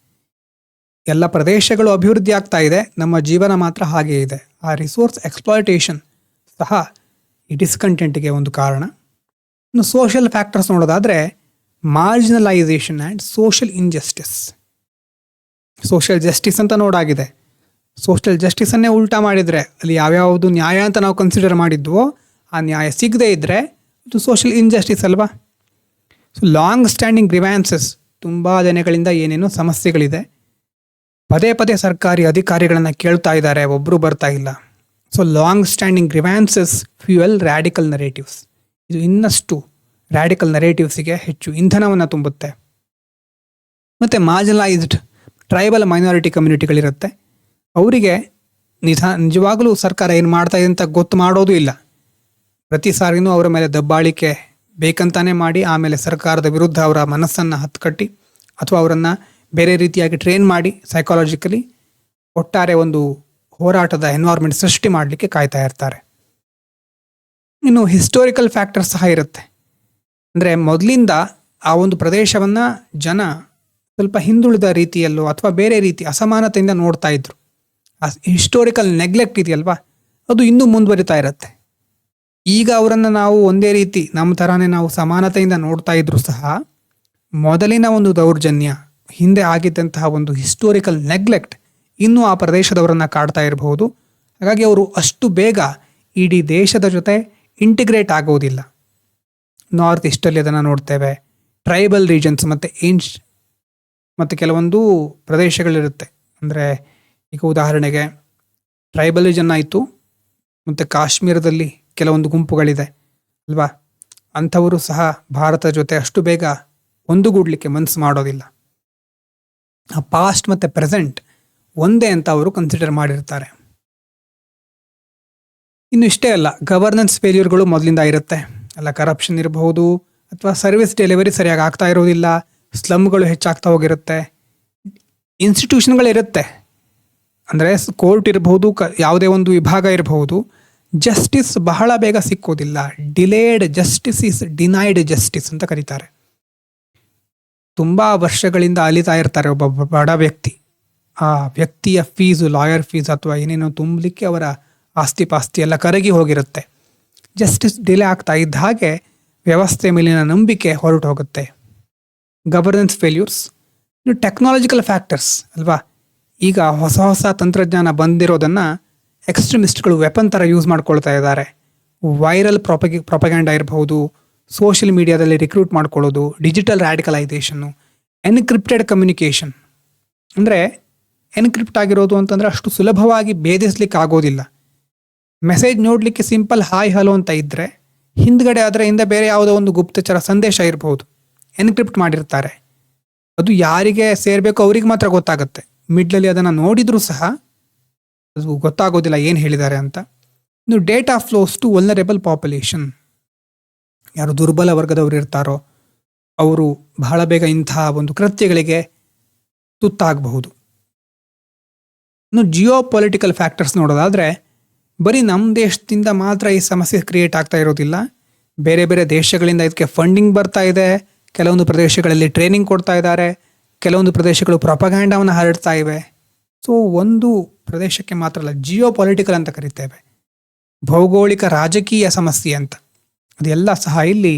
ಎಲ್ಲ ಪ್ರದೇಶಗಳು ಅಭಿವೃದ್ಧಿ ಆಗ್ತಾ ಇದೆ, ನಮ್ಮ ಜೀವನ ಮಾತ್ರ ಹಾಗೇ ಇದೆ. ಆ ರಿಸೋರ್ಸ್ ಎಕ್ಸ್ಪ್ಲಾಯಿಟೇಷನ್ ಸಹ ಈ ಡಿಸ್ಕಂಟೆಂಟ್ಗೆ ಒಂದು ಕಾರಣ. ಇನ್ನು ಸೋಷಿಯಲ್ ಫ್ಯಾಕ್ಟರ್ಸ್ ನೋಡೋದಾದರೆ marginalisation and social injustice. Social justice ಅಂತ ನೋಡಾಗಿದೆ. ಸೋಷಿಯಲ್ ಜಸ್ಟಿಸನ್ನೇ ಉಲ್ಟಾ ಮಾಡಿದರೆ ಅಲ್ಲಿ ಯಾವ್ಯಾವುದು ನ್ಯಾಯ ಅಂತ ನಾವು ಕನ್ಸಿಡರ್ ಮಾಡಿದ್ವೋ ಆ ನ್ಯಾಯ ಸಿಗದೇ ಇದ್ದರೆ ಇದು ಸೋಷಿಯಲ್ ಇನ್ಜಸ್ಟಿಸ್ ಅಲ್ವಾ. ಸೊ ಲಾಂಗ್ ಸ್ಟ್ಯಾಂಡಿಂಗ್ ಗ್ರಿವ್ಯಾನ್ಸಸ್, ತುಂಬ ದಿನಗಳಿಂದ ಏನೇನೋ ಸಮಸ್ಯೆಗಳಿದೆ, ಪದೇ ಪದೇ ಸರ್ಕಾರಿ ಅಧಿಕಾರಿಗಳನ್ನು ಕೇಳ್ತಾ ಇದ್ದಾರೆ, ಒಬ್ಬರು ಬರ್ತಾ ಇಲ್ಲ. So long standing grievances fuel radical narratives. ಇದು ಇನ್ನಷ್ಟು ರ್ಯಾಡಿಕಲ್ ನರೇಟಿವ್ಸಿಗೆ ಹೆಚ್ಚು ಇಂಧನವನ್ನು ತುಂಬುತ್ತೆ. ಮತ್ತು ಮಾರ್ಜಿನಲೈಸ್ಡ್ ಟ್ರೈಬಲ್ ಮೈನಾರಿಟಿ ಕಮ್ಯುನಿಟಿಗಳಿರುತ್ತೆ, ಅವರಿಗೆ ನಿಜವಾಗಲೂ ಸರ್ಕಾರ ಏನು ಮಾಡ್ತಾ ಇದೆ ಅಂತ ಗೊತ್ತು ಮಾಡೋದು ಇಲ್ಲ. ಪ್ರತಿ ಸಾರಿನೂ ಅವರ ಮೇಲೆ ದಬ್ಬಾಳಿಕೆ ಬೇಕಂತಾನೆ ಮಾಡಿ ಆಮೇಲೆ ಸರ್ಕಾರದ ವಿರುದ್ಧ ಅವರ ಮನಸ್ಸನ್ನು ಹತ್ಕಟ್ಟಿ ಅಥವಾ ಅವರನ್ನು ಬೇರೆ ರೀತಿಯಾಗಿ ಟ್ರೈನ್ ಮಾಡಿ ಸೈಕಾಲಜಿಕಲಿ ಒಟ್ಟಾರೆ ಒಂದು ಹೋರಾಟದ ಎನ್ವೈರ್ಮೆಂಟ್ ಸೃಷ್ಟಿ ಮಾಡಲಿಕ್ಕೆ ಕಾಯ್ತಾ ಇರ್ತಾರೆ. ಇನ್ನು ಹಿಸ್ಟೋರಿಕಲ್ ಫ್ಯಾಕ್ಟರ್ಸ್ ಸಹ ಇರುತ್ತೆ. ಅಂದರೆ ಮೊದಲಿಂದ ಆ ಒಂದು ಪ್ರದೇಶವನ್ನು ಜನ ಸ್ವಲ್ಪ ಹಿಂದುಳಿದ ರೀತಿಯಲ್ಲೋ ಅಥವಾ ಬೇರೆ ರೀತಿ ಅಸಮಾನತೆಯಿಂದ ನೋಡ್ತಾ ಇದ್ರು. ಆ ಹಿಸ್ಟೋರಿಕಲ್ ನೆಗ್ಲೆಕ್ಟ್ ಇದೆಯಲ್ವಾ, ಅದು ಇನ್ನೂ ಮುಂದುವರಿತಾ ಇರುತ್ತೆ. ಈಗ ಅವರನ್ನು ನಾವು ಒಂದೇ ರೀತಿ ನಮ್ಮ ಥರನೇ ನಾವು ಸಮಾನತೆಯಿಂದ ನೋಡ್ತಾ ಇದ್ರು ಸಹ ಮೊದಲಿನ ಒಂದು ದೌರ್ಜನ್ಯ, ಹಿಂದೆ ಆಗಿದ್ದಂತಹ ಒಂದು ಹಿಸ್ಟೋರಿಕಲ್ ನೆಗ್ಲೆಕ್ಟ್ ಇನ್ನೂ ಆ ಪ್ರದೇಶದವರನ್ನು ಕಾಡ್ತಾ ಇರಬಹುದು. ಹಾಗಾಗಿ ಅವರು ಅಷ್ಟು ಬೇಗ ಇಡೀ ದೇಶದ ಜೊತೆ ಇಂಟಿಗ್ರೇಟ್ ಆಗೋದಿಲ್ಲ. ನಾರ್ತ್ ಈಸ್ಟಲ್ಲಿ ಅದನ್ನು ನೋಡ್ತೇವೆ. ಟ್ರೈಬಲ್ ರೀಜನ್ಸ್ ಮತ್ತು ಕೆಲವೊಂದು ಪ್ರದೇಶಗಳಿರುತ್ತೆ. ಅಂದರೆ ಈಗ ಉದಾಹರಣೆಗೆ ಟ್ರೈಬಲ್ ರೀಜನ್ ಆಯಿತು, ಮತ್ತು ಕಾಶ್ಮೀರದಲ್ಲಿ ಕೆಲವೊಂದು ಗುಂಪುಗಳಿದೆ ಅಲ್ವಾ, ಅಂಥವರು ಸಹ ಭಾರತದ ಜೊತೆ ಅಷ್ಟು ಬೇಗ ಒಂದುಗೂಡಲಿಕ್ಕೆ ಮನಸ್ಸು ಮಾಡೋದಿಲ್ಲ. ಆ ಪಾಸ್ಟ್ ಮತ್ತು ಪ್ರೆಸೆಂಟ್ ಒಂದೇ ಅಂತ ಅವರು ಕನ್ಸಿಡರ್ ಮಾಡಿರ್ತಾರೆ. ಇನ್ನು ಇಷ್ಟೇ ಅಲ್ಲ, ಗವರ್ನೆನ್ಸ್ ಫೇಲ್ಯೂರ್ಗಳು ಮೊದಲಿಂದ ಇರುತ್ತೆ. ಅಲ್ಲ, ಕರಪ್ಷನ್ ಇರಬಹುದು, ಅಥವಾ ಸರ್ವಿಸ್ ಡೆಲಿವರಿ ಸರಿಯಾಗಿ ಆಗ್ತಾ ಇರೋದಿಲ್ಲ, ಸ್ಲಮ್ಗಳು ಹೆಚ್ಚಾಗ್ತಾ ಹೋಗಿರುತ್ತೆ, ಇನ್ಸ್ಟಿಟ್ಯೂಷನ್ಗಳಿರುತ್ತೆ. ಅಂದರೆ ಕೋರ್ಟ್ ಇರಬಹುದು, ಯಾವುದೇ ಒಂದು ವಿಭಾಗ ಇರಬಹುದು, ಜಸ್ಟಿಸ್ ಬಹಳ ಬೇಗ ಸಿಕ್ಕೋದಿಲ್ಲ. Delayed justice is denied justice ಅಂತ ಕರೀತಾರೆ. ತುಂಬ ವರ್ಷಗಳಿಂದ ಅಲಿತಾ ಇರ್ತಾರೆ ಒಬ್ಬ ಬಡ ವ್ಯಕ್ತಿ. ಆ ವ್ಯಕ್ತಿಯ ಫೀಸು, ಲಾಯರ್ ಫೀಸ್ ಅಥವಾ ಏನೇನೋ ತುಂಬಲಿಕ್ಕೆ ಅವರ ಆಸ್ತಿ ಪಾಸ್ತಿ ಎಲ್ಲ ಕರಗಿ ಹೋಗಿರುತ್ತೆ. ಜಸ್ಟಿಸ್ ಡಿಲೇ ಆಗ್ತಾ ಇದ್ದ ಹಾಗೆ ವ್ಯವಸ್ಥೆ ಮೇಲಿನ ನಂಬಿಕೆ ಹೊರಟು ಹೋಗುತ್ತೆ. Governance failures. ಇನ್ನು ಟೆಕ್ನಾಲಜಿಕಲ್ ಫ್ಯಾಕ್ಟರ್ಸ್ ಅಲ್ವಾ. ಈಗ ಹೊಸ ಹೊಸ ತಂತ್ರಜ್ಞಾನ ಬಂದಿರೋದನ್ನು ಎಕ್ಸ್ಟ್ರೀಮಿಸ್ಟ್ಗಳು ವೆಪನ್ ಥರ ಯೂಸ್ ಮಾಡ್ಕೊಳ್ತಾ ಇದ್ದಾರೆ. ವೈರಲ್ ಪ್ರೊಪಗ್ಯಾಂಡ ಇರಬಹುದು, ಸೋಷಿಯಲ್ ಮೀಡಿಯಾದಲ್ಲಿ ರಿಕ್ರೂಟ್ ಮಾಡ್ಕೊಳ್ಳೋದು, ಡಿಜಿಟಲ್ ರ್ಯಾಡಿಕಲೈಸೇಷನ್ನು, ಎನ್ಕ್ರಿಪ್ಟೆಡ್ ಕಮ್ಯುನಿಕೇಷನ್. ಅಂದರೆ ಎನ್ಕ್ರಿಪ್ಟ್ ಆಗಿರೋದು ಅಂತಂದರೆ ಅಷ್ಟು ಸುಲಭವಾಗಿ ಭೇದಿಸ್ಲಿಕ್ಕೆ ಆಗೋದಿಲ್ಲ. ಮೆಸೇಜ್ ನೋಡಲಿಕ್ಕೆ ಸಿಂಪಲ್ ಹಾಯ್ ಹಲೋ ಅಂತ ಇದ್ದರೆ, ಹಿಂದ್ಗಡೆ ಅದರಿಂದ ಬೇರೆ ಯಾವುದೋ ಒಂದು ಗುಪ್ತಚರ ಸಂದೇಶ ಇರಬಹುದು, ಎನ್ಕ್ರಿಪ್ಟ್ ಮಾಡಿರ್ತಾರೆ. ಅದು ಯಾರಿಗೆ ಸೇರಬೇಕೋ ಅವ್ರಿಗೆ ಮಾತ್ರ ಗೊತ್ತಾಗುತ್ತೆ. ಮಿಡ್ಲಲ್ಲಿ ಅದನ್ನು ನೋಡಿದರೂ ಸಹ ಅದು ಗೊತ್ತಾಗೋದಿಲ್ಲ ಏನು ಹೇಳಿದ್ದಾರೆ ಅಂತ. ಇನ್ನು data flows to vulnerable population. ಯಾರು ದುರ್ಬಲ ವರ್ಗದವರು ಇರ್ತಾರೋ ಅವರು ಬಹಳ ಬೇಗ ಇಂತಹ ಒಂದು ಕೃತ್ಯಗಳಿಗೆ ತುತ್ತಾಗಬಹುದು. ಇನ್ನು ಜಿಯೋ ಪೊಲಿಟಿಕಲ್ ಫ್ಯಾಕ್ಟರ್ಸ್ ನೋಡೋದಾದರೆ, ಬರೀ ನಮ್ಮ ದೇಶದಿಂದ ಮಾತ್ರ ಈ ಸಮಸ್ಯೆ ಕ್ರಿಯೇಟ್ ಆಗ್ತಾ ಇರೋದಿಲ್ಲ. ಬೇರೆ ಬೇರೆ ದೇಶಗಳಿಂದ ಇದಕ್ಕೆ ಫಂಡಿಂಗ್ ಬರ್ತಾ ಇದೆ. ಕೆಲವೊಂದು ಪ್ರದೇಶಗಳಲ್ಲಿ ಟ್ರೈನಿಂಗ್ ಕೊಡ್ತಾ ಇದ್ದಾರೆ, ಕೆಲವೊಂದು ಪ್ರದೇಶಗಳು ಪ್ರೊಪಗ್ಯಾಂಡವನ್ನು ಹರಡ್ತಾ ಇವೆ. ಸೊ ಒಂದು ಪ್ರದೇಶಕ್ಕೆ ಮಾತ್ರ ಅಲ್ಲ, ಜಿಯೋ ಪೊಲಿಟಿಕಲ್ ಅಂತ ಕರಿತೇವೆ, ಭೌಗೋಳಿಕ ರಾಜಕೀಯ ಸಮಸ್ಯೆ ಅಂತ, ಅದೆಲ್ಲ ಸಹ ಇಲ್ಲಿ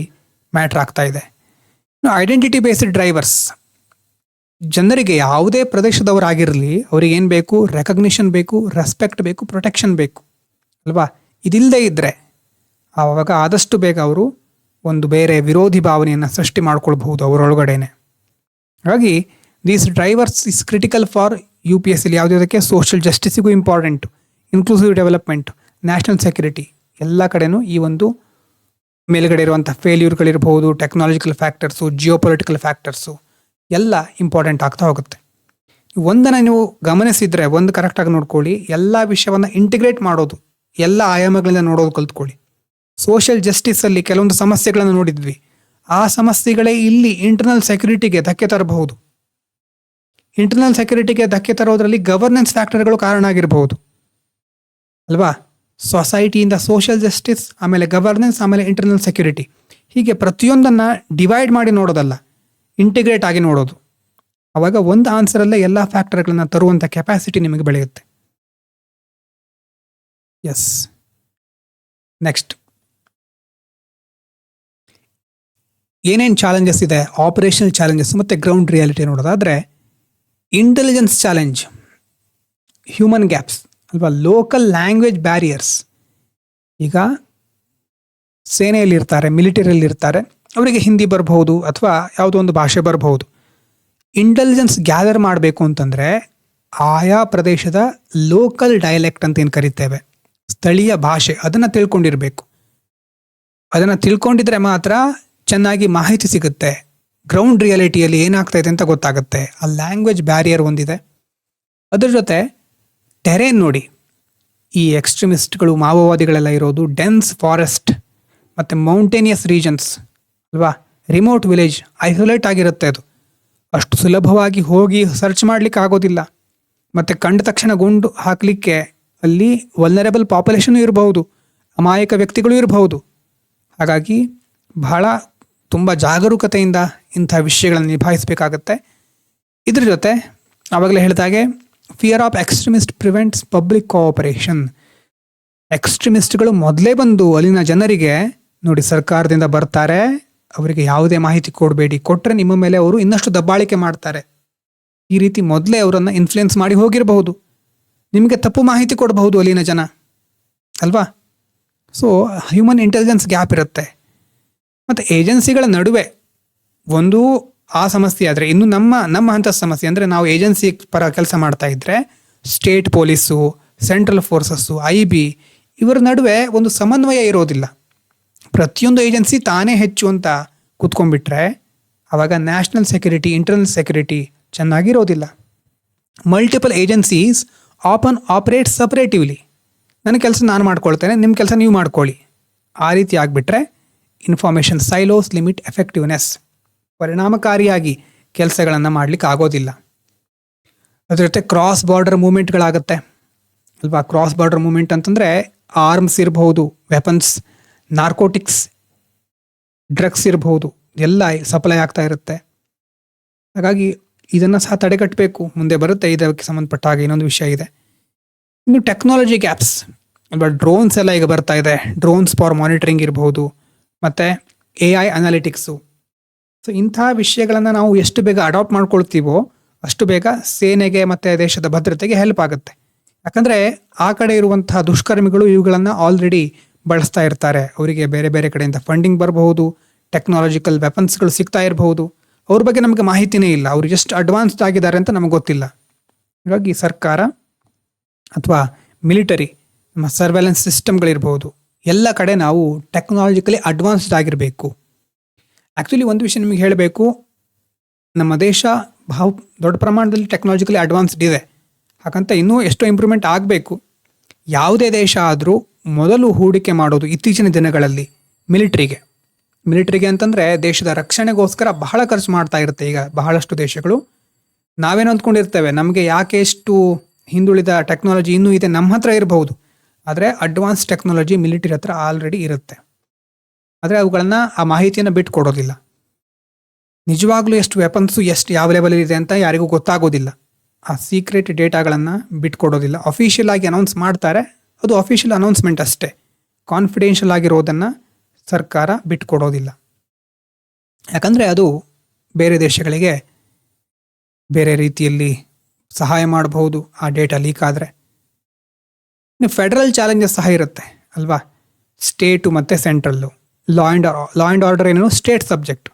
ಮ್ಯಾಟ್ರ್ ಆಗ್ತಾ ಇದೆ. ಇನ್ನು ಐಡೆಂಟಿಟಿ ಬೇಸ್ಡ್ ಡ್ರೈವರ್ಸ್. ಜನರಿಗೆ ಯಾವುದೇ ಪ್ರದೇಶದವರಾಗಿರಲಿ ಅವರಿಗೇನು ಬೇಕು? ರೆಕಗ್ನಿಷನ್ ಬೇಕು, ರೆಸ್ಪೆಕ್ಟ್ ಬೇಕು, ಪ್ರೊಟೆಕ್ಷನ್ ಬೇಕು ಅಲ್ವಾ. ಇದಿಲ್ಲದೆ ಇದ್ದರೆ ಆವಾಗ ಆದಷ್ಟು ಬೇಗ ಅವರು ಒಂದು ಬೇರೆ ವಿರೋಧಿ ಭಾವನೆಯನ್ನು ಸೃಷ್ಟಿ ಮಾಡ್ಕೊಳ್ಬಹುದು ಅವರೊಳಗಡೆನೆ. ಹಾಗಾಗಿ these drivers is critical for UPSC. ಯಾವುದಕ್ಕೆ? ಸೋಷಿಯಲ್ ಜಸ್ಟಿಸಿಗೂ important, inclusive development, national security, ಎಲ್ಲ ಕಡೆನೂ ಈ ಒಂದು ಮೇಲ್ಗಡೆ ಇರುವಂಥ ಫೇಲ್ಯೂರ್ಗಳಿರ್ಬೋದು, ಟೆಕ್ನಾಲಜಿಕಲ್ ಫ್ಯಾಕ್ಟರ್ಸು, ಜಿಯೋಪೊಲಿಟಿಕಲ್ ಫ್ಯಾಕ್ಟರ್ಸು ಎಲ್ಲ ಇಂಪಾರ್ಟೆಂಟ್ ಆಗ್ತಾ ಹೋಗುತ್ತೆ. ಒಂದನ್ನು ನೀವು ಗಮನಿಸಿದರೆ, ಒಂದು ಕರೆಕ್ಟಾಗಿ ನೋಡ್ಕೊಳ್ಳಿ, ಎಲ್ಲ ವಿಷಯವನ್ನು ಇಂಟಿಗ್ರೇಟ್ ಮಾಡೋದು, ಎಲ್ಲ ಆಯಾಮಗಳಿಂದ ನೋಡೋದು ಕಲ್ತ್ಕೊಳ್ಳಿ. ಸೋಷಿಯಲ್ ಜಸ್ಟಿಸಲ್ಲಿ ಕೆಲವೊಂದು ಸಮಸ್ಯೆಗಳನ್ನು ನೋಡಿದ್ವಿ, ಆ ಸಮಸ್ಯೆಗಳೇ ಇಲ್ಲಿ ಇಂಟರ್ನಲ್ ಸೆಕ್ಯೂರಿಟಿಗೆ ಧಕ್ಕೆ ತರಬಹುದು. ಇಂಟರ್ನಲ್ ಸೆಕ್ಯೂರಿಟಿಗೆ ಧಕ್ಕೆ ತರೋದ್ರಲ್ಲಿ ಗವರ್ನೆನ್ಸ್ ಫ್ಯಾಕ್ಟರ್ಗಳು ಕಾರಣ ಆಗಿರಬಹುದು ಅಲ್ವಾ. ಸೊಸೈಟಿಯಿಂದ ಸೋಷಿಯಲ್ ಜಸ್ಟಿಸ್, ಆಮೇಲೆ ಗವರ್ನೆನ್ಸ್, ಆಮೇಲೆ ಇಂಟರ್ನಲ್ ಸೆಕ್ಯೂರಿಟಿ, ಹೀಗೆ ಪ್ರತಿಯೊಂದನ್ನು ಡಿವೈಡ್ ಮಾಡಿ ನೋಡೋದಲ್ಲ, ಇಂಟಿಗ್ರೇಟ್ ಆಗಿ ನೋಡೋದು. ಆವಾಗ ಒಂದು ಆನ್ಸರಲ್ಲೇ ಎಲ್ಲ ಫ್ಯಾಕ್ಟರ್ಗಳನ್ನು ತರುವಂಥ ಕೆಪಾಸಿಟಿ ನಿಮಗೆ ಬೆಳೆಯುತ್ತೆ. ಎಸ್, ನೆಕ್ಸ್ಟ್ ಏನೇನು ಚಾಲೆಂಜಸ್ ಇದೆ, ಆಪರೇಷನಲ್ ಚಾಲೆಂಜಸ್ ಮತ್ತು ಗ್ರೌಂಡ್ ರಿಯಾಲಿಟಿ ನೋಡೋದಾದರೆ, ಇಂಟೆಲಿಜೆನ್ಸ್ ಚಾಲೆಂಜ್, ಹ್ಯೂಮನ್ ಗ್ಯಾಪ್ಸ್ ಅಲ್ವಾ, ಲೋಕಲ್ ಲ್ಯಾಂಗ್ವೇಜ್ ಬ್ಯಾರಿಯರ್ಸ್. ಈಗ ಸೇನೆಯಲ್ಲಿರ್ತಾರೆ, ಮಿಲಿಟರಿಯಲ್ಲಿರ್ತಾರೆ, ಅವರಿಗೆ ಹಿಂದಿ ಬರಬಹುದು ಅಥವಾ ಯಾವುದೋ ಒಂದು ಭಾಷೆ ಬರಬಹುದು. ಇಂಟೆಲಿಜೆನ್ಸ್ ಗ್ಯಾದರ್ ಮಾಡಬೇಕು ಅಂತಂದರೆ ಆಯಾ ಪ್ರದೇಶದ ಲೋಕಲ್ ಡೈಲೆಕ್ಟ್ ಅಂತ ಏನು ಕರಿತೇವೆ, ಸ್ಥಳೀಯ ಭಾಷೆ, ಅದನ್ನು ತಿಳ್ಕೊಂಡಿರಬೇಕು. ಅದನ್ನು ತಿಳ್ಕೊಂಡಿದ್ರೆ ಮಾತ್ರ ಚೆನ್ನಾಗಿ ಮಾಹಿತಿ ಸಿಗುತ್ತೆ, ಗ್ರೌಂಡ್ ರಿಯಾಲಿಟಿಯಲ್ಲಿ ಏನಾಗ್ತಾ ಇದೆ ಅಂತ ಗೊತ್ತಾಗುತ್ತೆ. ಆ ಲ್ಯಾಂಗ್ವೇಜ್ ಬ್ಯಾರಿಯರ್ ಒಂದಿದೆ. ಅದ್ರ ಜೊತೆ ಟೆರೇನ್ ನೋಡಿ, ಈ ಎಕ್ಸ್ಟ್ರೀಮಿಸ್ಟ್ಗಳು, ಮಾವೋವಾದಿಗಳೆಲ್ಲ ಇರೋದು ಡೆನ್ಸ್ ಫಾರೆಸ್ಟ್ ಮತ್ತು ಮೌಂಟೇನಿಯಸ್ ರೀಜನ್ಸ್ ಅಲ್ವಾ, ರಿಮೋಟ್ ವಿಲೇಜ್, ಐಸೋಲೇಟ್ ಆಗಿರುತ್ತೆ. ಅದು ಅಷ್ಟು ಸುಲಭವಾಗಿ ಹೋಗಿ ಸರ್ಚ್ ಮಾಡಲಿಕ್ಕೆ ಆಗೋದಿಲ್ಲ. ಮತ್ತು ಕಂಡ ತಕ್ಷಣ ಗುಂಡು ಹಾಕಲಿಕ್ಕೆ ಅಲ್ಲಿ ವಲ್ನರೇಬಲ್ ಪಾಪ್ಯುಲೇಷನ್ ಇರಬಹುದು, ಅಮಾಯಕ ವ್ಯಕ್ತಿಗಳು ಇರಬಹುದು. ಹಾಗಾಗಿ ಬಹಳ ತುಂಬ ಜಾಗರೂಕತೆಯಿಂದ ಇಂಥ ವಿಷಯಗಳನ್ನು ನಿಭಾಯಿಸಬೇಕಾಗತ್ತೆ. ಇದ್ರ ಜೊತೆ ಆವಾಗಲೇ ಹೇಳಿದಾಗೆ fear of extremist prevents public cooperation. ಎಕ್ಸ್ಟ್ರೀಮಿಸ್ಟ್ಗಳು ಮೊದಲೇ ಬಂದು ಅಲ್ಲಿನ ಜನರಿಗೆ ನೋಡಿ, ಸರ್ಕಾರದಿಂದ ಬರ್ತಾರೆ, ಅವರಿಗೆ ಯಾವುದೇ ಮಾಹಿತಿ ಕೊಡಬೇಡಿ, ಕೊಟ್ಟರೆ ನಿಮ್ಮ ಮೇಲೆ ಅವರು ಇನ್ನಷ್ಟು ದಬ್ಬಾಳಿಕೆ ಮಾಡ್ತಾರೆ, ಈ ರೀತಿ ಮೊದಲೇ ಅವರನ್ನು ಇನ್ಫ್ಲುಯೆನ್ಸ್ ಮಾಡಿ ಹೋಗಿರಬಹುದು. ನಿಮಗೆ ತಪ್ಪು ಮಾಹಿತಿ ಕೊಡಬಹುದು ಅಲ್ಲಿನ ಜನ ಅಲ್ವಾ. ಸೊ ಹ್ಯೂಮನ್ ಇಂಟೆಲಿಜೆನ್ಸ್ ಗ್ಯಾಪ್ ಇರುತ್ತೆ. ಮತ್ತು ಏಜೆನ್ಸಿಗಳ ನಡುವೆ ಒಂದು ಆ ಸಮಸ್ಯೆ ಆದರೆ, ಇನ್ನು ನಮ್ಮ ಹಂತದ ಸಮಸ್ಯೆ ಅಂದರೆ ನಾವು ಏಜೆನ್ಸಿ ಪರ ಕೆಲಸ ಮಾಡ್ತಾ ಇದ್ದರೆ state police, central forces, IB ಇವರ ನಡುವೆ ಒಂದು ಸಮನ್ವಯ ಇರೋದಿಲ್ಲ. ಪ್ರತಿಯೊಂದು ಏಜೆನ್ಸಿ ತಾನೇ ಹೆಚ್ಚು ಅಂತ ಕೂತ್ಕೊಂಡ್ಬಿಟ್ರೆ ಆವಾಗ ನ್ಯಾಷನಲ್ ಸೆಕ್ಯೂರಿಟಿ, ಇಂಟರ್ನಲ್ ಸೆಕ್ಯೂರಿಟಿ ಚೆನ್ನಾಗಿರೋದಿಲ್ಲ. Multiple agencies often operate separately. ನನ್ನ ಕೆಲಸ ನಾನು ಮಾಡ್ಕೊಳ್ತೇನೆ, ನಿಮ್ಮ ಕೆಲಸ ನೀವು ಮಾಡ್ಕೊಳ್ಳಿ, ಆ ರೀತಿ ಆಗಿಬಿಟ್ರೆ ಇನ್ಫಾರ್ಮೇಷನ್ ಸೈಲೋಸ್ ಲಿಮಿಟ್ ಎಫೆಕ್ಟಿವ್ನೆಸ್, ಪರಿಣಾಮಕಾರಿಯಾಗಿ ಕೆಲಸಗಳನ್ನು ಮಾಡಲಿಕ್ಕೆ ಆಗೋದಿಲ್ಲ. ಅದ್ರ ಜೊತೆ ಕ್ರಾಸ್ ಬಾರ್ಡರ್ ಮೂವ್ಮೆಂಟ್ಗಳಾಗತ್ತೆ ಅಲ್ವಾ. ಕ್ರಾಸ್ ಬಾರ್ಡರ್ ಮೂವ್ಮೆಂಟ್ ಅಂತಂದರೆ ಆರ್ಮ್ಸ್ ಇರಬಹುದು, ವೆಪನ್ಸ್, ನಾರ್ಕೋಟಿಕ್ಸ್, ಡ್ರಗ್ಸ್ ಇರಬಹುದು, ಎಲ್ಲ ಸಪ್ಲೈ ಆಗ್ತಾ ಇರುತ್ತೆ. ಹಾಗಾಗಿ ಇದನ್ನು ಸಹ ತಡೆಗಟ್ಟಬೇಕು. ಮುಂದೆ ಬರುತ್ತೆ ಇದಕ್ಕೆ ಸಂಬಂಧಪಟ್ಟ ಹಾಗೆ ಇನ್ನೊಂದು ವಿಷಯ ಇದೆ. ಇನ್ನು ಟೆಕ್ನಾಲಜಿ ಗ್ಯಾಪ್ಸ್ ಅಲ್ವಾ. ಡ್ರೋನ್ಸ್ ಎಲ್ಲ ಈಗ ಬರ್ತಾ ಇದೆ, ಡ್ರೋನ್ಸ್ ಫಾರ್ ಮಾನಿಟರಿಂಗ್ ಇರಬಹುದು, ಮತ್ತು AI ಅನಾಲಿಟಿಕ್ಸು. ಸೊ ಇಂಥ ವಿಷಯಗಳನ್ನು ನಾವು ಎಷ್ಟು ಬೇಗ ಅಡಾಪ್ಟ್ ಮಾಡ್ಕೊಳ್ತೀವೋ ಅಷ್ಟು ಬೇಗ ಸೇನೆಗೆ ಮತ್ತು ದೇಶದ ಭದ್ರತೆಗೆ ಹೆಲ್ಪ್ ಆಗುತ್ತೆ. ಯಾಕಂದರೆ ಆ ಕಡೆ ಇರುವಂತಹ ದುಷ್ಕರ್ಮಿಗಳು ಇವುಗಳನ್ನು ಆಲ್ರೆಡಿ ಬಳಸ್ತಾ ಇರ್ತಾರೆ. ಅವರಿಗೆ ಬೇರೆ ಬೇರೆ ಕಡೆಯಿಂದ ಫಂಡಿಂಗ್ ಬರಬಹುದು, ಟೆಕ್ನಾಲಜಿಕಲ್ ವೆಪನ್ಸ್ಗಳು ಸಿಗ್ತಾ ಇರಬಹುದು. ಅವ್ರ ಬಗ್ಗೆ ನಮಗೆ ಮಾಹಿತಿನೇ ಇಲ್ಲ, ಅವರು ಎಷ್ಟು ಅಡ್ವಾನ್ಸ್ಡ್ ಆಗಿದ್ದಾರೆ ಅಂತ ನಮಗೆ ಗೊತ್ತಿಲ್ಲ. ಹಾಗಾಗಿ ಸರ್ಕಾರ ಅಥವಾ ಮಿಲಿಟರಿ, ನಮ್ಮ ಸರ್ವೆಲೆನ್ಸ್ ಸಿಸ್ಟಮ್ಗಳಿರ್ಬೋದು, ಎಲ್ಲ ಕಡೆ ನಾವು ಟೆಕ್ನಾಲಜಿಕಲಿ ಅಡ್ವಾನ್ಸ್ಡ್ ಆಗಿರಬೇಕು. ಆ್ಯಕ್ಚುಲಿ ಒಂದು ವಿಷಯ ನಿಮಗೆ ಹೇಳಬೇಕು, ನಮ್ಮ ದೇಶ ಬಹು ದೊಡ್ಡ ಪ್ರಮಾಣದಲ್ಲಿ ಟೆಕ್ನಾಲಜಿಕಲಿ ಅಡ್ವಾನ್ಸ್ಡ್ ಇದೆ. ಹಾಗಂತ ಇನ್ನೂ ಎಷ್ಟೋ ಇಂಪ್ರೂವ್ಮೆಂಟ್ ಆಗಬೇಕು. ಯಾವುದೇ ದೇಶ ಆದರೂ ಮೊದಲು ಹೂಡಿಕೆ ಮಾಡೋದು ಇತ್ತೀಚಿನ ದಿನಗಳಲ್ಲಿ ಮಿಲಿಟರಿಗೆ ಅಂತಂದರೆ ದೇಶದ ರಕ್ಷಣೆಗೋಸ್ಕರ ಬಹಳ ಖರ್ಚು ಮಾಡ್ತಾ ಇರುತ್ತೆ. ಈಗ ಬಹಳಷ್ಟು ದೇಶಗಳು ನಾವೇನು ಅಂದ್ಕೊಂಡಿರ್ತೇವೆ, ನಮಗೆ ಯಾಕೆ ಎಷ್ಟು ಹಿಂದುಳಿದ ಟೆಕ್ನಾಲಜಿ ಇನ್ನೂ ಇದೆ, ನಮ್ಮ ಹತ್ರ ಇರಬಹುದು, ಆದರೆ ಅಡ್ವಾನ್ಸ್ ಟೆಕ್ನಾಲಜಿ ಮಿಲಿಟರಿ ಹತ್ರ ಆಲ್ರೆಡಿ ಇರುತ್ತೆ. ಆದರೆ ಅವುಗಳನ್ನು, ಆ ಮಾಹಿತಿಯನ್ನು ಬಿಟ್ಟು ಕೊಡೋದಿಲ್ಲ. ನಿಜವಾಗ್ಲೂ ಎಷ್ಟು ವೆಪನ್ಸು ಎಷ್ಟು ಯಾವ ಲೆವೆಲ್ ಇದೆ ಅಂತ ಯಾರಿಗೂ ಗೊತ್ತಾಗೋದಿಲ್ಲ. ಆ ಸೀಕ್ರೆಟ್ ಡೇಟಾಗಳನ್ನು ಬಿಟ್ಕೊಡೋದಿಲ್ಲ. ಅಫಿಷಿಯಲ್ ಆಗಿ ಅನೌನ್ಸ್ ಮಾಡ್ತಾರೆ, ಅದು ಅಫಿಷಿಯಲ್ ಅನೌನ್ಸ್ಮೆಂಟ್ ಅಷ್ಟೇ. ಕಾನ್ಫಿಡೆನ್ಷಿಯಲ್ ಆಗಿರೋದನ್ನು ಸರ್ಕಾರ ಬಿಟ್ಕೊಡೋದಿಲ್ಲ. ಯಾಕಂದರೆ ಅದು ಬೇರೆ ದೇಶಗಳಿಗೆ ಬೇರೆ ರೀತಿಯಲ್ಲಿ ಸಹಾಯ ಮಾಡಬಹುದು ಆ ಡೇಟಾ ಲೀಕ್ ಆದರೆ. ಇನ್ನು ಫೆಡರಲ್ ಚಾಲೆಂಜಸ್ ಸಹ ಇರುತ್ತೆ ಅಲ್ವಾ. ಸ್ಟೇಟು ಮತ್ತು ಸೆಂಟ್ರಲ್ಲು, ಲಾ ಆ್ಯಂಡ್ ಆರ್ಡರ್ ಏನೇನು ಸ್ಟೇಟ್ ಸಬ್ಜೆಕ್ಟ್.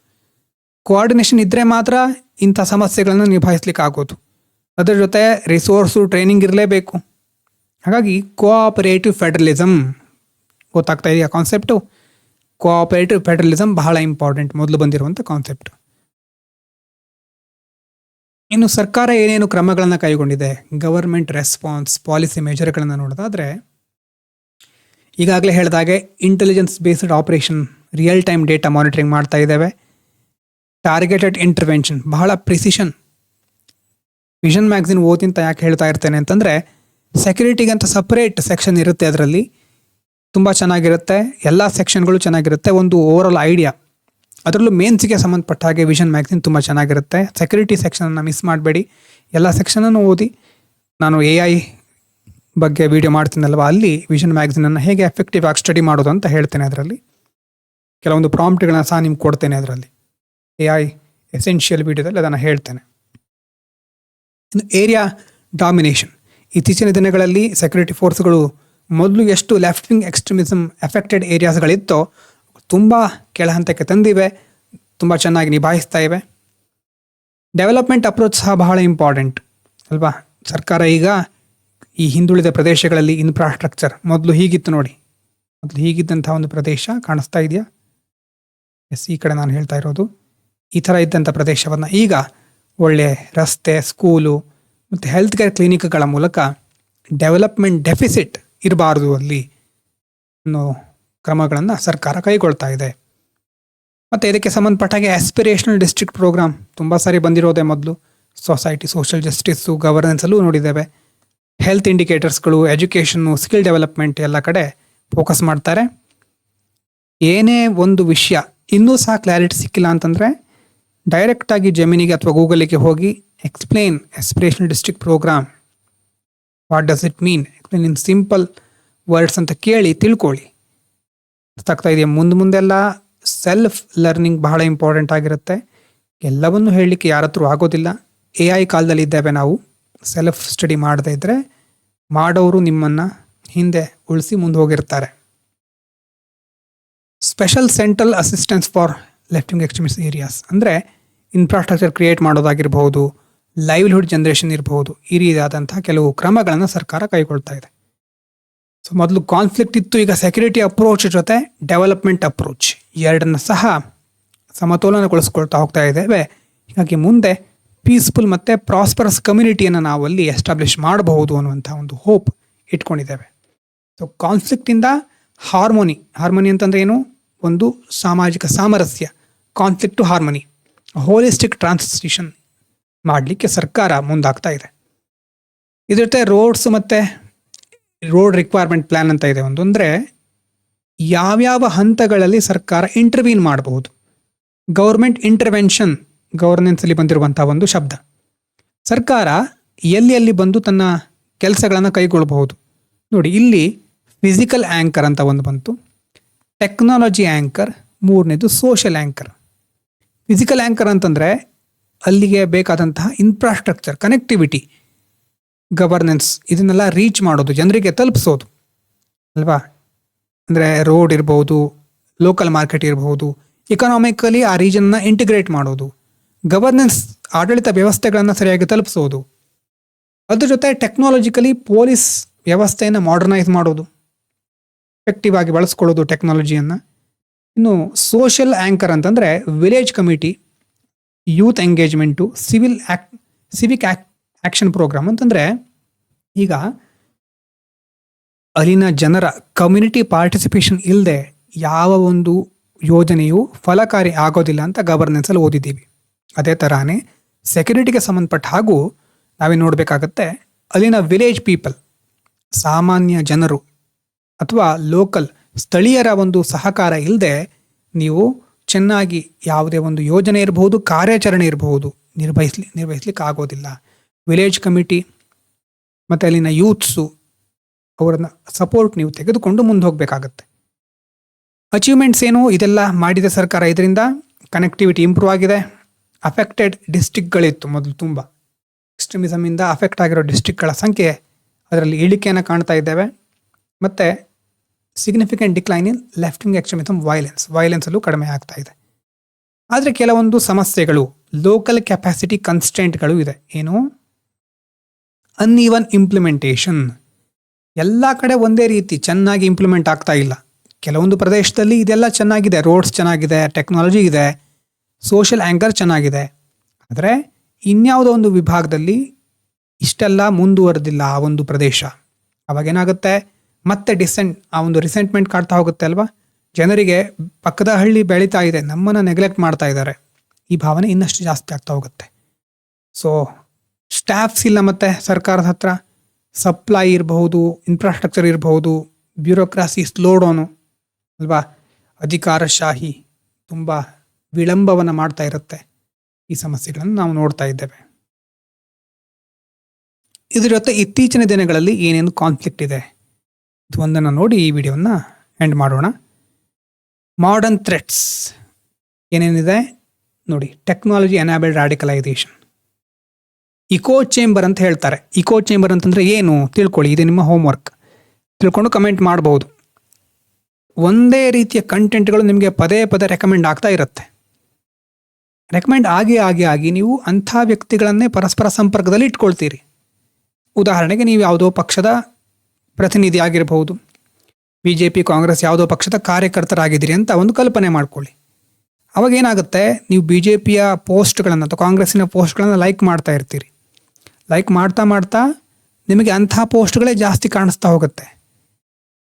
ಕೋಆರ್ಡಿನೇಷನ್ ಇದ್ದರೆ ಮಾತ್ರ ಇಂಥ ಸಮಸ್ಯೆಗಳನ್ನು ನಿಭಾಯಿಸ್ಲಿಕ್ಕೆ ಆಗೋದು. ಅದರ ಜೊತೆ ರಿಸೋರ್ಸು, ಟ್ರೈನಿಂಗ್ ಇರಲೇಬೇಕು. ಹಾಗಾಗಿ ಕೋಆಪರೇಟಿವ್ ಫೆಡರಲಿಸಮ್ ಗೊತ್ತಾಗ್ತಾ ಇದೆಯಾ ಕಾನ್ಸೆಪ್ಟು. ಕೋಆಪರೇಟಿವ್ ಫೆಡರಲಿಸಮ್ ಬಹಳ ಇಂಪಾರ್ಟೆಂಟ್, ಮೊದಲು ಬಂದಿರುವಂಥ ಕಾನ್ಸೆಪ್ಟ್. ಇನ್ನು ಸರ್ಕಾರ ಏನೇನು ಕ್ರಮಗಳನ್ನು ಕೈಗೊಂಡಿದೆ, ಗವರ್ಮೆಂಟ್ ರೆಸ್ಪಾನ್ಸ್, ಪಾಲಿಸಿ ಮೆಜರ್ಗಳನ್ನು ನೋಡೋದಾದರೆ, ಈಗಾಗಲೇ ಹೇಳಿದಾಗೆ intelligence based operation, real time data monitoring ಮಾಡ್ತಾ ಇದ್ದೇವೆ. ಟಾರ್ಗೆಟೆಡ್ ಇಂಟರ್ವೆನ್ಷನ್, ಬಹಳ ಪ್ರಿಸಿಷನ್. ವಿಷನ್ ಮ್ಯಾಗ್ಝಿನ್ ಓದಿಂತ ಯಾಕೆ ಹೇಳ್ತಾ ಇರ್ತೇನೆ ಅಂತಂದರೆ, ಸೆಕ್ಯೂರಿಟಿಗೆ ಅಂತ ಸಪ್ರೇಟ್ ಸೆಕ್ಷನ್ ಇರುತ್ತೆ, ಅದರಲ್ಲಿ ತುಂಬ ಚೆನ್ನಾಗಿರುತ್ತೆ, ಎಲ್ಲ ಸೆಕ್ಷನ್ಗಳು ಚೆನ್ನಾಗಿರುತ್ತೆ, ಒಂದು ಓವರಾಲ್ ಐಡಿಯಾ. ಅದರಲ್ಲೂ ಮೇನ್ಸಿಗೆ ಸಂಬಂಧಪಟ್ಟ ಹಾಗೆ ವಿಷನ್ ಮ್ಯಾಗ್ಝಿನ್ ತುಂಬ ಚೆನ್ನಾಗಿರುತ್ತೆ. ಸೆಕ್ಯೂರಿಟಿ ಸೆಕ್ಷನನ್ನು ಮಿಸ್ ಮಾಡಬೇಡಿ, ಎಲ್ಲ ಸೆಕ್ಷನನ್ನು ಓದಿ. ನಾನು AI ಬಗ್ಗೆ ವಿಡಿಯೋ ಮಾಡ್ತೀನಲ್ವ, ಅಲ್ಲಿ ವಿಷನ್ ಮ್ಯಾಗ್ಝಿನನ್ನು ಹೇಗೆ ಎಫೆಕ್ಟಿವ್ ಆಗಿ ಸ್ಟಡಿ ಮಾಡೋದು ಅಂತ ಹೇಳ್ತೇನೆ. ಅದರಲ್ಲಿ ಕೆಲವೊಂದು ಪ್ರಾಂಪ್ಟ್ಗಳನ್ನ ಸಹ ನಿಮ್ಗೆ ಕೊಡ್ತೇನೆ. ಅದರಲ್ಲಿ AI ಎಸೆನ್ಷಿಯಲ್ ವಿಡಿಯೋದಲ್ಲಿ ಅದನ್ನು ಹೇಳ್ತೇನೆ. ಇನ್ನು ಏರಿಯಾ ಡಾಮಿನೇಷನ್, ಇತ್ತೀಚಿನ ದಿನಗಳಲ್ಲಿ ಸೆಕ್ಯೂರಿಟಿ ಫೋರ್ಸ್ಗಳು ಮೊದಲು ಎಷ್ಟು ಲೆಫ್ಟ್ ವಿಂಗ್ ಎಕ್ಸ್ಟ್ರೀಮಿಸಮ್ ಎಫೆಕ್ಟೆಡ್ ಏರಿಯಾಸ್ಗಳಿತ್ತೋ ತುಂಬ ಕೆಳಹಂತಕ್ಕೆ ತಂದಿವೆ, ತುಂಬ ಚೆನ್ನಾಗಿ ನಿಭಾಯಿಸ್ತಾ ಇವೆ. ಡೆವಲಪ್ಮೆಂಟ್ ಅಪ್ರೋಚ್ ಸಹ ಬಹಳ ಇಂಪಾರ್ಟೆಂಟ್ ಅಲ್ವಾ. ಸರ್ಕಾರ ಈಗ ಈ ಹಿಂದುಳಿದ ಪ್ರದೇಶಗಳಲ್ಲಿ ಇನ್ಫ್ರಾಸ್ಟ್ರಕ್ಚರ್ ಮೊದಲು ಹೀಗಿತ್ತು ನೋಡಿ, ಮೊದಲು ಹೀಗಿದ್ದಂಥ ಒಂದು ಪ್ರದೇಶ ಕಾಣಿಸ್ತಾ ಇದೆಯಾ? ಎಸ್, ಈ ಕಡೆ ನಾನು ಹೇಳ್ತಾ ಇರೋದು. ಈ ಥರ ಇದ್ದಂಥ ಪ್ರದೇಶವನ್ನು ಈಗ ಒಳ್ಳೆ ರಸ್ತೆ, ಸ್ಕೂಲು ಮತ್ತು ಹೆಲ್ತ್ ಕೇರ್ ಕ್ಲಿನಿಕ್ಗಳ ಮೂಲಕ ಡೆವಲಪ್ಮೆಂಟ್ ಡೆಫಿಸಿಟ್ ಇರಬಾರ್ದು ಅಲ್ಲಿ ಅನ್ನೋ ಕ್ರಮಗಳನ್ನು ಸರ್ಕಾರ ಕೈಗೊಳ್ತಾ ಇದೆ. ಮತ್ತು ಇದಕ್ಕೆ ಸಂಬಂಧಪಟ್ಟಾಗೆ ಆಸ್ಪಿರೇಷನಲ್ ಡಿಸ್ಟ್ರಿಕ್ಟ್ ಪ್ರೋಗ್ರಾಮ್ ತುಂಬ ಸಾರಿ ಬಂದಿರೋದೇ. ಮೊದಲು ಸೊಸೈಟಿ, ಸೋಷಿಯಲ್ ಜಸ್ಟಿಸು, ಗವರ್ನೆನ್ಸಲ್ಲೂ ನೋಡಿದ್ದೇವೆ. ಹೆಲ್ತ್ ಇಂಡಿಕೇಟರ್ಸ್ಗಳು, ಎಜುಕೇಷನ್ನು, ಸ್ಕಿಲ್ ಡೆವಲಪ್ಮೆಂಟ್ ಎಲ್ಲ ಕಡೆ ಫೋಕಸ್ ಮಾಡ್ತಾರೆ. ಏನೇ ಒಂದು ವಿಷಯ ಇನ್ನೂ ಸಹ ಕ್ಲಾರಿಟಿ ಸಿಕ್ಕಿಲ್ಲ ಅಂತಂದರೆ ಡೈರೆಕ್ಟಾಗಿ ಜೆಮಿನಿಗೆ ಅಥವಾ ಗೂಗಲಿಗೆ ಹೋಗಿ explain aspirational district programme, what does it mean, explain in simple words ಅಂತ ಕೇಳಿ ತಿಳ್ಕೊಳ್ಳಿ. ಅರ್ಥ ಆಗ್ತಾ ಇದೆಯಾ? ಮುಂದೆಲ್ಲ ಸೆಲ್ಫ್ ಲರ್ನಿಂಗ್ ಬಹಳ ಇಂಪಾರ್ಟೆಂಟ್ ಆಗಿರುತ್ತೆ. ಎಲ್ಲವನ್ನೂ ಹೇಳಲಿಕ್ಕೆ ಯಾರ ಹತ್ರ ಆಗೋದಿಲ್ಲ. AI ಕಾಲದಲ್ಲಿ ಇದ್ದೇವೆ ನಾವು. ಸೆಲ್ಫ್ ಸ್ಟಡಿ ಮಾಡದೇ ಇದ್ದರೆ ಮಾಡೋರು ನಿಮ್ಮನ್ನು ಹಿಂದೆ ಉಳಿಸಿ ಮುಂದೆ ಹೋಗಿರ್ತಾರೆ. Special central assistance for left wing extremist areas ಅಂದರೆ ಇನ್ಫ್ರಾಸ್ಟ್ರಕ್ಚರ್ ಕ್ರಿಯೇಟ್ ಮಾಡೋದಾಗಿರ್ಬೋದು, ಲೈವ್ಲಿಹುಡ್ ಜನ್ರೇಷನ್ ಇರಬಹುದು. ಈ ರೀತಿಯಾದಂಥ ಕೆಲವು ಕ್ರಮಗಳನ್ನು ಸರ್ಕಾರ ಕೈಗೊಳ್ತಾ ಇದೆ. ಸೊ ಮೊದಲು ಕಾನ್ಫ್ಲಿಕ್ಟ್ ಇತ್ತು, ಈಗ ಸೆಕ್ಯೂರಿಟಿ ಅಪ್ರೋಚ್ ಜೊತೆ ಡೆವಲಪ್ಮೆಂಟ್ ಅಪ್ರೋಚ್ ಎರಡನ್ನು ಸಹ ಸಮತೋಲನಗೊಳಿಸ್ಕೊಳ್ತಾ ಹೋಗ್ತಾ ಇದ್ದೇವೆ. ಹೀಗಾಗಿ ಮುಂದೆ ಪೀಸ್ಫುಲ್ ಮತ್ತು ಪ್ರಾಸ್ಪರಸ್ ಕಮ್ಯುನಿಟಿಯನ್ನು ನಾವು ಅಲ್ಲಿ ಎಸ್ಟಾಬ್ಲಿಷ್ ಮಾಡಬಹುದು ಅನ್ನುವಂಥ ಒಂದು ಹೋಪ್ ಇಟ್ಕೊಂಡಿದ್ದೇವೆ. ಸೊ ಕಾನ್ಫ್ಲಿಕ್ಟಿಂದ ಹಾರ್ಮೋನಿ ಅಂತಂದರೆ ಏನು? ಒಂದು ಸಾಮಾಜಿಕ ಸಾಮರಸ್ಯ, conflict to harmony, holistic transition ಮಾಡಲಿಕ್ಕೆ ಸರ್ಕಾರ ಮುಂದಾಗ್ತಾ ಇದೆ. ಇದ್ರ ಜೊತೆ ರೋಡ್ಸ್ ಮತ್ತು ರೋಡ್ ರಿಕ್ವೈರ್ಮೆಂಟ್ ಪ್ಲ್ಯಾನ್ ಅಂತ ಇದೆ ಒಂದು. ಅಂದರೆ ಯಾವ್ಯಾವ ಹಂತಗಳಲ್ಲಿ ಸರ್ಕಾರ ಇಂಟರ್ವೀನ್ ಮಾಡಬಹುದು. ಗೌರ್ಮೆಂಟ್ ಇಂಟರ್ವೆನ್ಷನ್ ಗವರ್ನೆನ್ಸಲ್ಲಿ ಬಂದಿರುವಂಥ ಒಂದು ಶಬ್ದ. ಸರ್ಕಾರ ಎಲ್ಲಿ ಬಂದು ತನ್ನ ಕೆಲಸಗಳನ್ನು ಕೈಗೊಳ್ಳಬಹುದು ನೋಡಿ. ಇಲ್ಲಿ ಫಿಸಿಕಲ್ ಆ್ಯಂಕರ್ ಅಂತ ಒಂದು ಬಂತು, ಟೆಕ್ನಾಲಜಿ ಆ್ಯಂಕರ್, ಮೂರನೇದು ಸೋಷಿಯಲ್ ಆ್ಯಂಕರ್. ಫಿಸಿಕಲ್ ಆ್ಯಂಕರ್ ಅಂತಂದರೆ ಅಲ್ಲಿಗೆ ಬೇಕಾದಂತಹ ಇನ್ಫ್ರಾಸ್ಟ್ರಕ್ಚರ್, ಕನೆಕ್ಟಿವಿಟಿ, ಗವರ್ನೆನ್ಸ್ ಇದನ್ನೆಲ್ಲ ರೀಚ್ ಮಾಡೋದು, ಜನರಿಗೆ ತಲುಪಿಸೋದು ಅಲ್ವಾ. ಅಂದರೆ ರೋಡ್ ಇರ್ಬೋದು, ಲೋಕಲ್ ಮಾರ್ಕೆಟ್ ಇರ್ಬೋದು, ಎಕನಾಮಿಕಲಿ ಆ ರೀಜನ್ನ ಇಂಟಿಗ್ರೇಟ್ ಮಾಡೋದು, ಗವರ್ನೆನ್ಸ್ ಆಡಳಿತ ವ್ಯವಸ್ಥೆಗಳನ್ನು ಸರಿಯಾಗಿ ತಲುಪಿಸೋದು. ಅದ್ರ ಜೊತೆ ಟೆಕ್ನಾಲಜಿಕಲಿ ಪೊಲೀಸ್ ವ್ಯವಸ್ಥೆಯನ್ನು ಮಾಡರ್ನೈಸ್ ಮಾಡೋದು, ಎಫೆಕ್ಟಿವ್ ಆಗಿ ಬಳಸ್ಕೊಳ್ಳೋದು ಟೆಕ್ನಾಲಜಿಯನ್ನು. ಇನ್ನು ಸೋಷಿಯಲ್ ಆ್ಯಂಕರ್ ಅಂತಂದರೆ village committee, youth engagement, civic action programme ಅಂತಂದರೆ ಈಗ ಅಲ್ಲಿನ ಜನರ ಕಮ್ಯುನಿಟಿ ಪಾರ್ಟಿಸಿಪೇಷನ್ ಇಲ್ಲದೆ ಯಾವ ಒಂದು ಯೋಜನೆಯು ಫಲಕಾರಿ ಆಗೋದಿಲ್ಲ ಅಂತ ಗವರ್ನೆನ್ಸಲ್ಲಿ ಓದಿದ್ದೀವಿ. ಅದೇ ಥರನೇ ಸೆಕ್ಯೂರಿಟಿಗೆ ಸಂಬಂಧಪಟ್ಟ ಹಾಗೂ ನಾವೇ ನೋಡಬೇಕಾಗತ್ತೆ. ಅಲ್ಲಿನ ವಿಲೇಜ್ ಪೀಪಲ್, ಸಾಮಾನ್ಯ ಜನರು ಅಥವಾ ಲೋಕಲ್ ಸ್ಥಳೀಯರ ಒಂದು ಸಹಕಾರ ಇಲ್ಲದೆ ನೀವು ಚೆನ್ನಾಗಿ ಯಾವುದೇ ಒಂದು ಯೋಜನೆ ಇರಬಹುದು, ಕಾರ್ಯಾಚರಣೆ ಇರಬಹುದು, ನಿರ್ವಹಿಸ್ಲಿಕ್ಕೆ ಆಗೋದಿಲ್ಲ. ವಿಲೇಜ್ ಕಮಿಟಿ ಮತ್ತು ಅಲ್ಲಿನ ಯೂತ್ಸು ಅವರನ್ನು ಸಪೋರ್ಟ್ ನೀವು ತೆಗೆದುಕೊಂಡು ಮುಂದೆ ಹೋಗಬೇಕಾಗತ್ತೆ. ಅಚೀವ್ಮೆಂಟ್ಸ್ ಏನು? ಇದೆಲ್ಲ ಮಾಡಿದ ಸರ್ಕಾರ. ಇದರಿಂದ ಕನೆಕ್ಟಿವಿಟಿ ಇಂಪ್ರೂವ್ ಆಗಿದೆ. ಅಫೆಕ್ಟೆಡ್ ಡಿಸ್ಟ್ರಿಕ್ಟ್ಗಳಿತ್ತು ಮೊದಲು, ತುಂಬ ಎಕ್ಸ್ಟ್ರೀಮಿಸಮಿಂದ ಅಫೆಕ್ಟ್ ಆಗಿರೋ ಡಿಸ್ಟ್ರಿಕ್ಟ್ಗಳ ಸಂಖ್ಯೆ ಅದರಲ್ಲಿ ಇಳಿಕೆಯನ್ನು ಕಾಣ್ತಾ ಇದ್ದೇವೆ. ಮತ್ತು significant decline in left wing extremism ವೈಲೆನ್ಸಲ್ಲೂ ಕಡಿಮೆ ಆಗ್ತಾ ಇದೆ. ಆದರೆ ಕೆಲವೊಂದು ಸಮಸ್ಯೆಗಳು, ಲೋಕಲ್ ಕೆಪಾಸಿಟಿ ಕನ್ಸ್ಟೆಂಟ್ಗಳು ಇದೆ. ಏನು? Uneven implementation. ಎಲ್ಲ ಕಡೆ ಒಂದೇ ರೀತಿ ಚೆನ್ನಾಗಿ ಇಂಪ್ಲಿಮೆಂಟ್ ಆಗ್ತಾ ಇಲ್ಲ. ಕೆಲವೊಂದು ಪ್ರದೇಶದಲ್ಲಿ ಇದೆಲ್ಲ ಚೆನ್ನಾಗಿದೆ, ರೋಡ್ಸ್ ಚೆನ್ನಾಗಿದೆ, ಟೆಕ್ನಾಲಜಿ ಇದೆ, ಸೋಷಿಯಲ್ ಆ್ಯಂಕರ್ ಚೆನ್ನಾಗಿದೆ. ಆದರೆ ಇನ್ಯಾವುದೋ ಒಂದು ವಿಭಾಗದಲ್ಲಿ ಇಷ್ಟೆಲ್ಲ ಮುಂದುವರೆದಿಲ್ಲ ಆ ಒಂದು ಪ್ರದೇಶ. ಅವಾಗೇನಾಗುತ್ತೆ, ಮತ್ತೆ ಆ ಒಂದು ರಿಸೆಂಟ್ಮೆಂಟ್ ಕಾಡ್ತಾ ಹೋಗುತ್ತೆ ಅಲ್ವಾ. ಜನರಿಗೆ ಪಕ್ಕದ ಹಳ್ಳಿ ಬೆಳೀತಾ ಇದೆ, ನಮ್ಮನ್ನು ನೆಗ್ಲೆಕ್ಟ್ ಮಾಡ್ತಾ ಇದ್ದಾರೆ, ಈ ಭಾವನೆ ಇನ್ನಷ್ಟು ಜಾಸ್ತಿ ಆಗ್ತಾ ಹೋಗುತ್ತೆ. ಸೊ ಸ್ಟಾಫ್ಸ್ ಇಲ್ಲ, ಮತ್ತು ಸರ್ಕಾರದ ಹತ್ರ ಸಪ್ಲೈ ಇರಬಹುದು, ಇನ್ಫ್ರಾಸ್ಟ್ರಕ್ಚರ್ ಇರಬಹುದು, ಬ್ಯೂರೋಕ್ರಾಸಿ ಸ್ಲೋ ಡೌನು ಅಲ್ವಾ, ಅಧಿಕಾರಶಾಹಿ ತುಂಬ ವಿಳಂಬವನ್ನು ಮಾಡ್ತಾ ಇರುತ್ತೆ. ಈ ಸಮಸ್ಯೆಗಳನ್ನು ನಾವು ನೋಡ್ತಾ ಇದ್ದೇವೆ. ಇದ್ರ ಜೊತೆ ಇತ್ತೀಚಿನ ದಿನಗಳಲ್ಲಿ ಏನೇನು ಕಾನ್ಫ್ಲಿಕ್ಟ್ ಇದೆ ಇದು ಒಂದನ್ನು ನೋಡಿ ಈ ವಿಡಿಯೋನ ಎಂಡ್ ಮಾಡೋಣ. ಮಾಡರ್ನ್ ಥ್ರೆಟ್ಸ್ ಏನೇನಿದೆ ನೋಡಿ. ಟೆಕ್ನಾಲಜಿ ಎನೇಬಲ್ಡ್ ರಾಡಿಕಲೈಸೇಷನ್, ಇಕೋ ಚೇಂಬರ್ ಅಂತ ಹೇಳ್ತಾರೆ. ಇಕೋ ಚೇಂಬರ್ ಅಂತಂದರೆ ಏನು ತಿಳ್ಕೊಳ್ಳಿ, ಇದು ನಿಮ್ಮ ಹೋಮ್ವರ್ಕ್. ತಿಳ್ಕೊಂಡು ಕಮೆಂಟ್ ಮಾಡಬಹುದು. ಒಂದೇ ರೀತಿಯ ಕಂಟೆಂಟ್ಗಳು ನಿಮಗೆ ಪದೇ ಪದೇ ರೆಕಮೆಂಡ್ ಆಗ್ತಾ ಇರುತ್ತೆ. ರೆಕಮೆಂಡ್ ಆಗಿ ನೀವು ಅಂಥ ವ್ಯಕ್ತಿಗಳನ್ನೇ ಪರಸ್ಪರ ಸಂಪರ್ಕದಲ್ಲಿ ಇಟ್ಕೊಳ್ತೀರಿ. ಉದಾಹರಣೆಗೆ ನೀವು ಯಾವುದೋ ಪಕ್ಷದ ಪ್ರತಿನಿಧಿ ಆಗಿರಬಹುದು, BJP ಕಾಂಗ್ರೆಸ್ ಯಾವುದೋ ಪಕ್ಷದ ಕಾರ್ಯಕರ್ತರಾಗಿದ್ದೀರಿ ಅಂತ ಒಂದು ಕಲ್ಪನೆ ಮಾಡ್ಕೊಳ್ಳಿ. ಅವಾಗ ಏನಾಗುತ್ತೆ, ನೀವು BJPಯ ಪೋಸ್ಟ್ಗಳನ್ನು ಅಥವಾ ಕಾಂಗ್ರೆಸ್ಸಿನ ಪೋಸ್ಟ್ಗಳನ್ನು ಲೈಕ್ ಮಾಡ್ತಾ ಇರ್ತೀರಿ. ಲೈಕ್ ಮಾಡ್ತಾ ನಿಮಗೆ ಅಂಥ ಪೋಸ್ಟ್ಗಳೇ ಜಾಸ್ತಿ ಕಾಣಿಸ್ತಾ ಹೋಗುತ್ತೆ.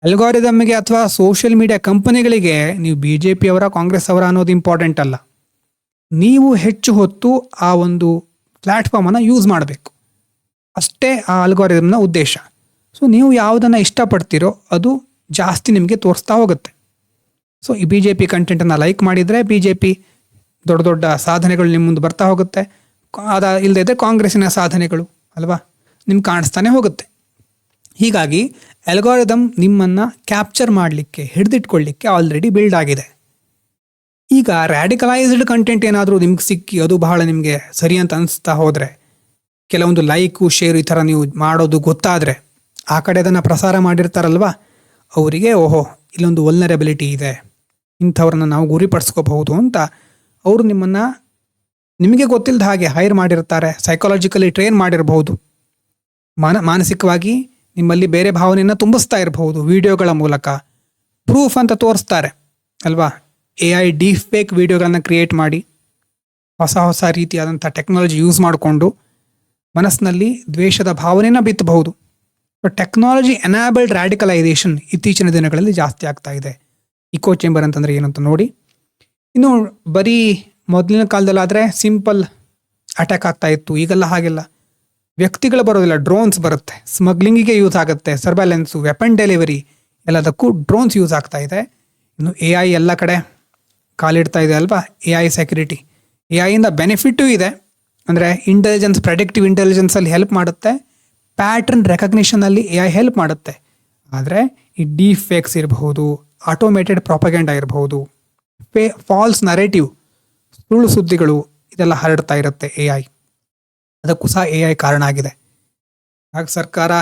ಅಲ್ಗಾರಿದಮ್ಗೆ ಅಥವಾ ಸೋಷಿಯಲ್ ಮೀಡಿಯಾ ಕಂಪನಿಗಳಿಗೆ ನೀವು BJP ಅವರ ಕಾಂಗ್ರೆಸ್ ಅವರ ಅನ್ನೋದು ಇಂಪಾರ್ಟೆಂಟ್ ಅಲ್ಲ. ನೀವು ಹೆಚ್ಚು ಹೊತ್ತು ಆ ಒಂದು ಪ್ಲ್ಯಾಟ್ಫಾರ್ಮನ್ನು ಯೂಸ್ ಮಾಡಬೇಕು, ಅಷ್ಟೇ ಆ ಅಲ್ಗಾರಿದಮ್ನ ಉದ್ದೇಶ. ಸೊ ನೀವು ಯಾವುದನ್ನು ಇಷ್ಟಪಡ್ತೀರೋ ಅದು ಜಾಸ್ತಿ ನಿಮಗೆ ತೋರಿಸ್ತಾ ಹೋಗುತ್ತೆ. ಸೊ ಈ BJP ಕಂಟೆಂಟನ್ನು ಲೈಕ್ ಮಾಡಿದರೆ BJP ದೊಡ್ಡ ದೊಡ್ಡ ಸಾಧನೆಗಳು ನಿಮ್ಮ ಮುಂದೆ ಬರ್ತಾ ಹೋಗುತ್ತೆ. ಇಲ್ಲದೇ ಇದ್ದರೆ ಕಾಂಗ್ರೆಸ್ಸಿನ ಸಾಧನೆಗಳು ಅಲ್ವಾ ನಿಮ್ಗೆ ಕಾಣಿಸ್ತಾನೆ ಹೋಗುತ್ತೆ. ಹೀಗಾಗಿ ಅಲ್ಗಾರಿದಮ್ ನಿಮ್ಮನ್ನು ಕ್ಯಾಪ್ಚರ್ ಮಾಡಲಿಕ್ಕೆ, ಹಿಡಿದಿಟ್ಕೊಳ್ಳಿಕ್ಕೆ ಆಲ್ರೆಡಿ ಬಿಲ್ಡ್ ಆಗಿದೆ. ಈಗ ರ್ಯಾಡಿಕಲೈಸ್ಡ್ ಕಂಟೆಂಟ್ ಏನಾದರೂ ನಿಮ್ಗೆ ಸಿಕ್ಕಿ ಅದು ಬಹಳ ನಿಮಗೆ ಸರಿ ಅಂತ ಅನಿಸ್ತಾ ಹೋದರೆ, ಕೆಲವೊಂದು ಲೈಕು ಶೇರು ಈ ಥರ ನೀವು ಮಾಡೋದು ಗೊತ್ತಾದರೆ, ಆ ಕಡೆ ಅದನ್ನು ಪ್ರಸಾರ ಮಾಡಿರ್ತಾರಲ್ವ ಅವರಿಗೆ ಓಹೋ ಇಲ್ಲೊಂದು ವಲ್ನರಬಿಲಿಟಿ ಇದೆ, ಇಂಥವ್ರನ್ನ ನಾವು ಗುರಿಪಡಿಸ್ಕೋಬಹುದು ಅಂತ ಅವರು ನಿಮಗೆ ಗೊತ್ತಿಲ್ಲದ ಹಾಗೆ ಹೈರ್ ಮಾಡಿರ್ತಾರೆ. ಸೈಕಾಲಜಿಕಲಿ ಟ್ರೈನ್ ಮಾಡಿರಬಹುದು. ಮಾನಸಿಕವಾಗಿ ನಿಮ್ಮಲ್ಲಿ ಬೇರೆ ಭಾವನೆಯನ್ನು ತುಂಬಿಸ್ತಾ ಇರಬಹುದು. ವಿಡಿಯೋಗಳ ಮೂಲಕ ಪ್ರೂಫ್ ಅಂತ ತೋರಿಸ್ತಾರೆ ಅಲ್ವಾ. AI ಡೀಪ್ ಫೇಕ್ ವಿಡಿಯೋಗಳನ್ನು ಕ್ರಿಯೇಟ್ ಮಾಡಿ ಹೊಸ ರೀತಿಯಾದಂಥ ಟೆಕ್ನಾಲಜಿ ಯೂಸ್ ಮಾಡಿಕೊಂಡು ಮನಸ್ಸಿನಲ್ಲಿ ದ್ವೇಷದ ಭಾವನೆಯನ್ನು ಬಿತ್ತಬಹುದು. ಟೆಕ್ನಾಲಜಿ ಎನಾಬಲ್ಡ್ ರ್ಯಾಡಿಕಲೈಸೇಷನ್ ಇತ್ತೀಚಿನ ದಿನಗಳಲ್ಲಿ ಜಾಸ್ತಿ ಆಗ್ತಾ ಇದೆ. ಇಕೋ ಚೇಂಬರ್ ಅಂತಂದರೆ ಏನಂತ ನೋಡಿ. ಇನ್ನು ಬರೀ ಮೊದಲಿನ ಕಾಲದಲ್ಲಾದರೆ ಸಿಂಪಲ್ ಅಟ್ಯಾಕ್ ಆಗ್ತಾ ಇತ್ತು. ಈಗೆಲ್ಲ ಹಾಗೆಲ್ಲ. ವ್ಯಕ್ತಿಗಳು ಬರೋದಿಲ್ಲ, ಡ್ರೋನ್ಸ್ ಬರುತ್ತೆ. ಸ್ಮಗ್ಲಿಂಗಿಗೆ ಯೂಸ್ ಆಗುತ್ತೆ. ಸರ್ವೆಲೆನ್ಸು, ವೆಪನ್ ಡೆಲಿವರಿ ಎಲ್ಲದಕ್ಕೂ ಡ್ರೋನ್ಸ್ ಯೂಸ್ ಆಗ್ತಾ ಇದೆ. ಇನ್ನು AI ಎಲ್ಲ ಕಡೆ ಕಾಲಿಡ್ತಾ ಇದೆ ಅಲ್ವಾ. AI ಸೆಕ್ಯುರಿಟಿ, AIಯಿಂದ ಬೆನಿಫಿಟ್ಟು ಇದೆ. ಅಂದರೆ ಇಂಟೆಲಿಜೆನ್ಸ್, ಪ್ರೆಡಿಕ್ಟಿವ್ ಇಂಟೆಲಿಜೆನ್ಸಲ್ಲಿ ಹೆಲ್ಪ್ ಮಾಡುತ್ತೆ. ಪ್ಯಾಟ್ರನ್ ರೆಕಗ್ನಿಷನಲ್ಲಿ AI ಹೆಲ್ಪ್ ಮಾಡುತ್ತೆ. ಆದರೆ ಈ ಡೀಪ್ ಫೇಕ್ಸ್ ಇರಬಹುದು, ಆಟೋಮೇಟೆಡ್ ಪ್ರಾಪಗೆಂಡಾ ಇರಬಹುದು, ಫಾಲ್ಸ್ ನರೇಟಿವ್, ಸುಳ್ಳು ಸುದ್ದಿಗಳು ಇದೆಲ್ಲ ಹರಡ್ತಾ ಇರುತ್ತೆ AI. ಅದಕ್ಕೂ ಸಹ AI ಕಾರಣ ಆಗಿದೆ. ಹಾಗೆ ಸರ್ಕಾರ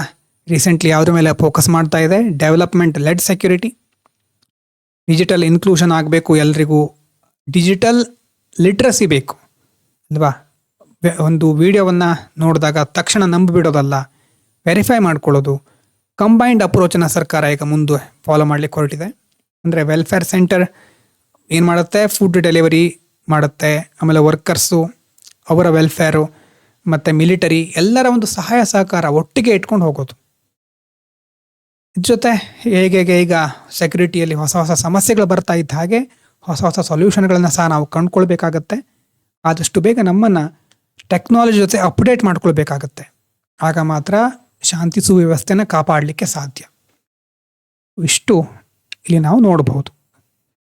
ರೀಸೆಂಟ್ಲಿ ಯಾವುದ್ರ ಮೇಲೆ ಫೋಕಸ್ ಮಾಡ್ತಾ ಇದೆ? Development led security. Digital inclusion ಆಗಬೇಕು, ಎಲ್ರಿಗೂ ಡಿಜಿಟಲ್ ಲಿಟ್ರಸಿ ಬೇಕು ಅಲ್ವಾ. ಒಂದು ವಿಡಿಯೋವನ್ನು ನೋಡಿದಾಗ ತಕ್ಷಣ ನಂಬಿಬಿಡೋದಲ್ಲ, ವೆರಿಫೈ ಮಾಡ್ಕೊಳ್ಳೋದು. ಕಂಬೈನ್ಡ್ ಅಪ್ರೋಚನ್ನು ಸರ್ಕಾರ ಈಗ ಮುಂದೆ ಫಾಲೋ ಮಾಡಲಿಕ್ಕೆ ಹೊರಟಿದೆ. ಅಂದರೆ ವೆಲ್ಫೇರ್ ಸೆಂಟರ್ ಏನು ಮಾಡುತ್ತೆ? ಫುಡ್ ಡೆಲಿವರಿ ಮಾಡುತ್ತೆ. ಆಮೇಲೆ ವರ್ಕರ್ಸು, ಅವರ ವೆಲ್ಫೇರು ಮತ್ತು ಮಿಲಿಟರಿ ಎಲ್ಲರ ಒಂದು ಸಹಾಯ ಸಹಕಾರ ಒಟ್ಟಿಗೆ ಇಟ್ಕೊಂಡು ಹೋಗೋದು. ಇದ್ರ ಜೊತೆ ಹೇಗೆ ಈಗ ಸೆಕ್ಯುರಿಟಿಯಲ್ಲಿ ಹೊಸ ಸಮಸ್ಯೆಗಳು ಬರ್ತಾ ಇದ್ದ ಹಾಗೆ ಹೊಸ ಸೊಲ್ಯೂಷನ್ಗಳನ್ನು ಸಹ ನಾವು ಕಂಡುಕೊಳ್ಬೇಕಾಗತ್ತೆ. ಆದಷ್ಟು ಬೇಗ ನಮ್ಮನ್ನು ಟೆಕ್ನಾಲಜಿ ಜೊತೆ ಅಪ್ಡೇಟ್ ಮಾಡ್ಕೊಳ್ಬೇಕಾಗತ್ತೆ. ಆಗ ಮಾತ್ರ ಶಾಂತಿ ಸುವ್ಯವಸ್ಥೆನ ಕಾಪಾಡಲಿಕ್ಕೆ ಸಾಧ್ಯ. ಇಷ್ಟು ಇಲ್ಲಿ ನಾವು ನೋಡಬಹುದು.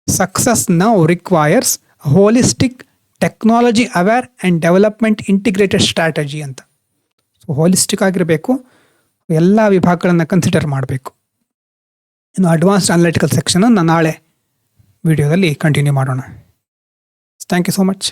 Success now requires holistic technology aware and development integrated strategy ಅಂತ. ಸೊ ಹೋಲಿಸ್ಟಿಕ್ ಆಗಿರಬೇಕು, ಎಲ್ಲ ವಿಭಾಗಗಳನ್ನು ಕನ್ಸಿಡರ್ ಮಾಡಬೇಕು. ಇನ್ನು ಅಡ್ವಾನ್ಸ್ಡ್ ಅನಾಲಿಟಿಕಲ್ ಸೆಕ್ಷನನ್ನು ನಾಳೆ ವಿಡಿಯೋದಲ್ಲಿ ಕಂಟಿನ್ಯೂ ಮಾಡೋಣ. Thank you so much.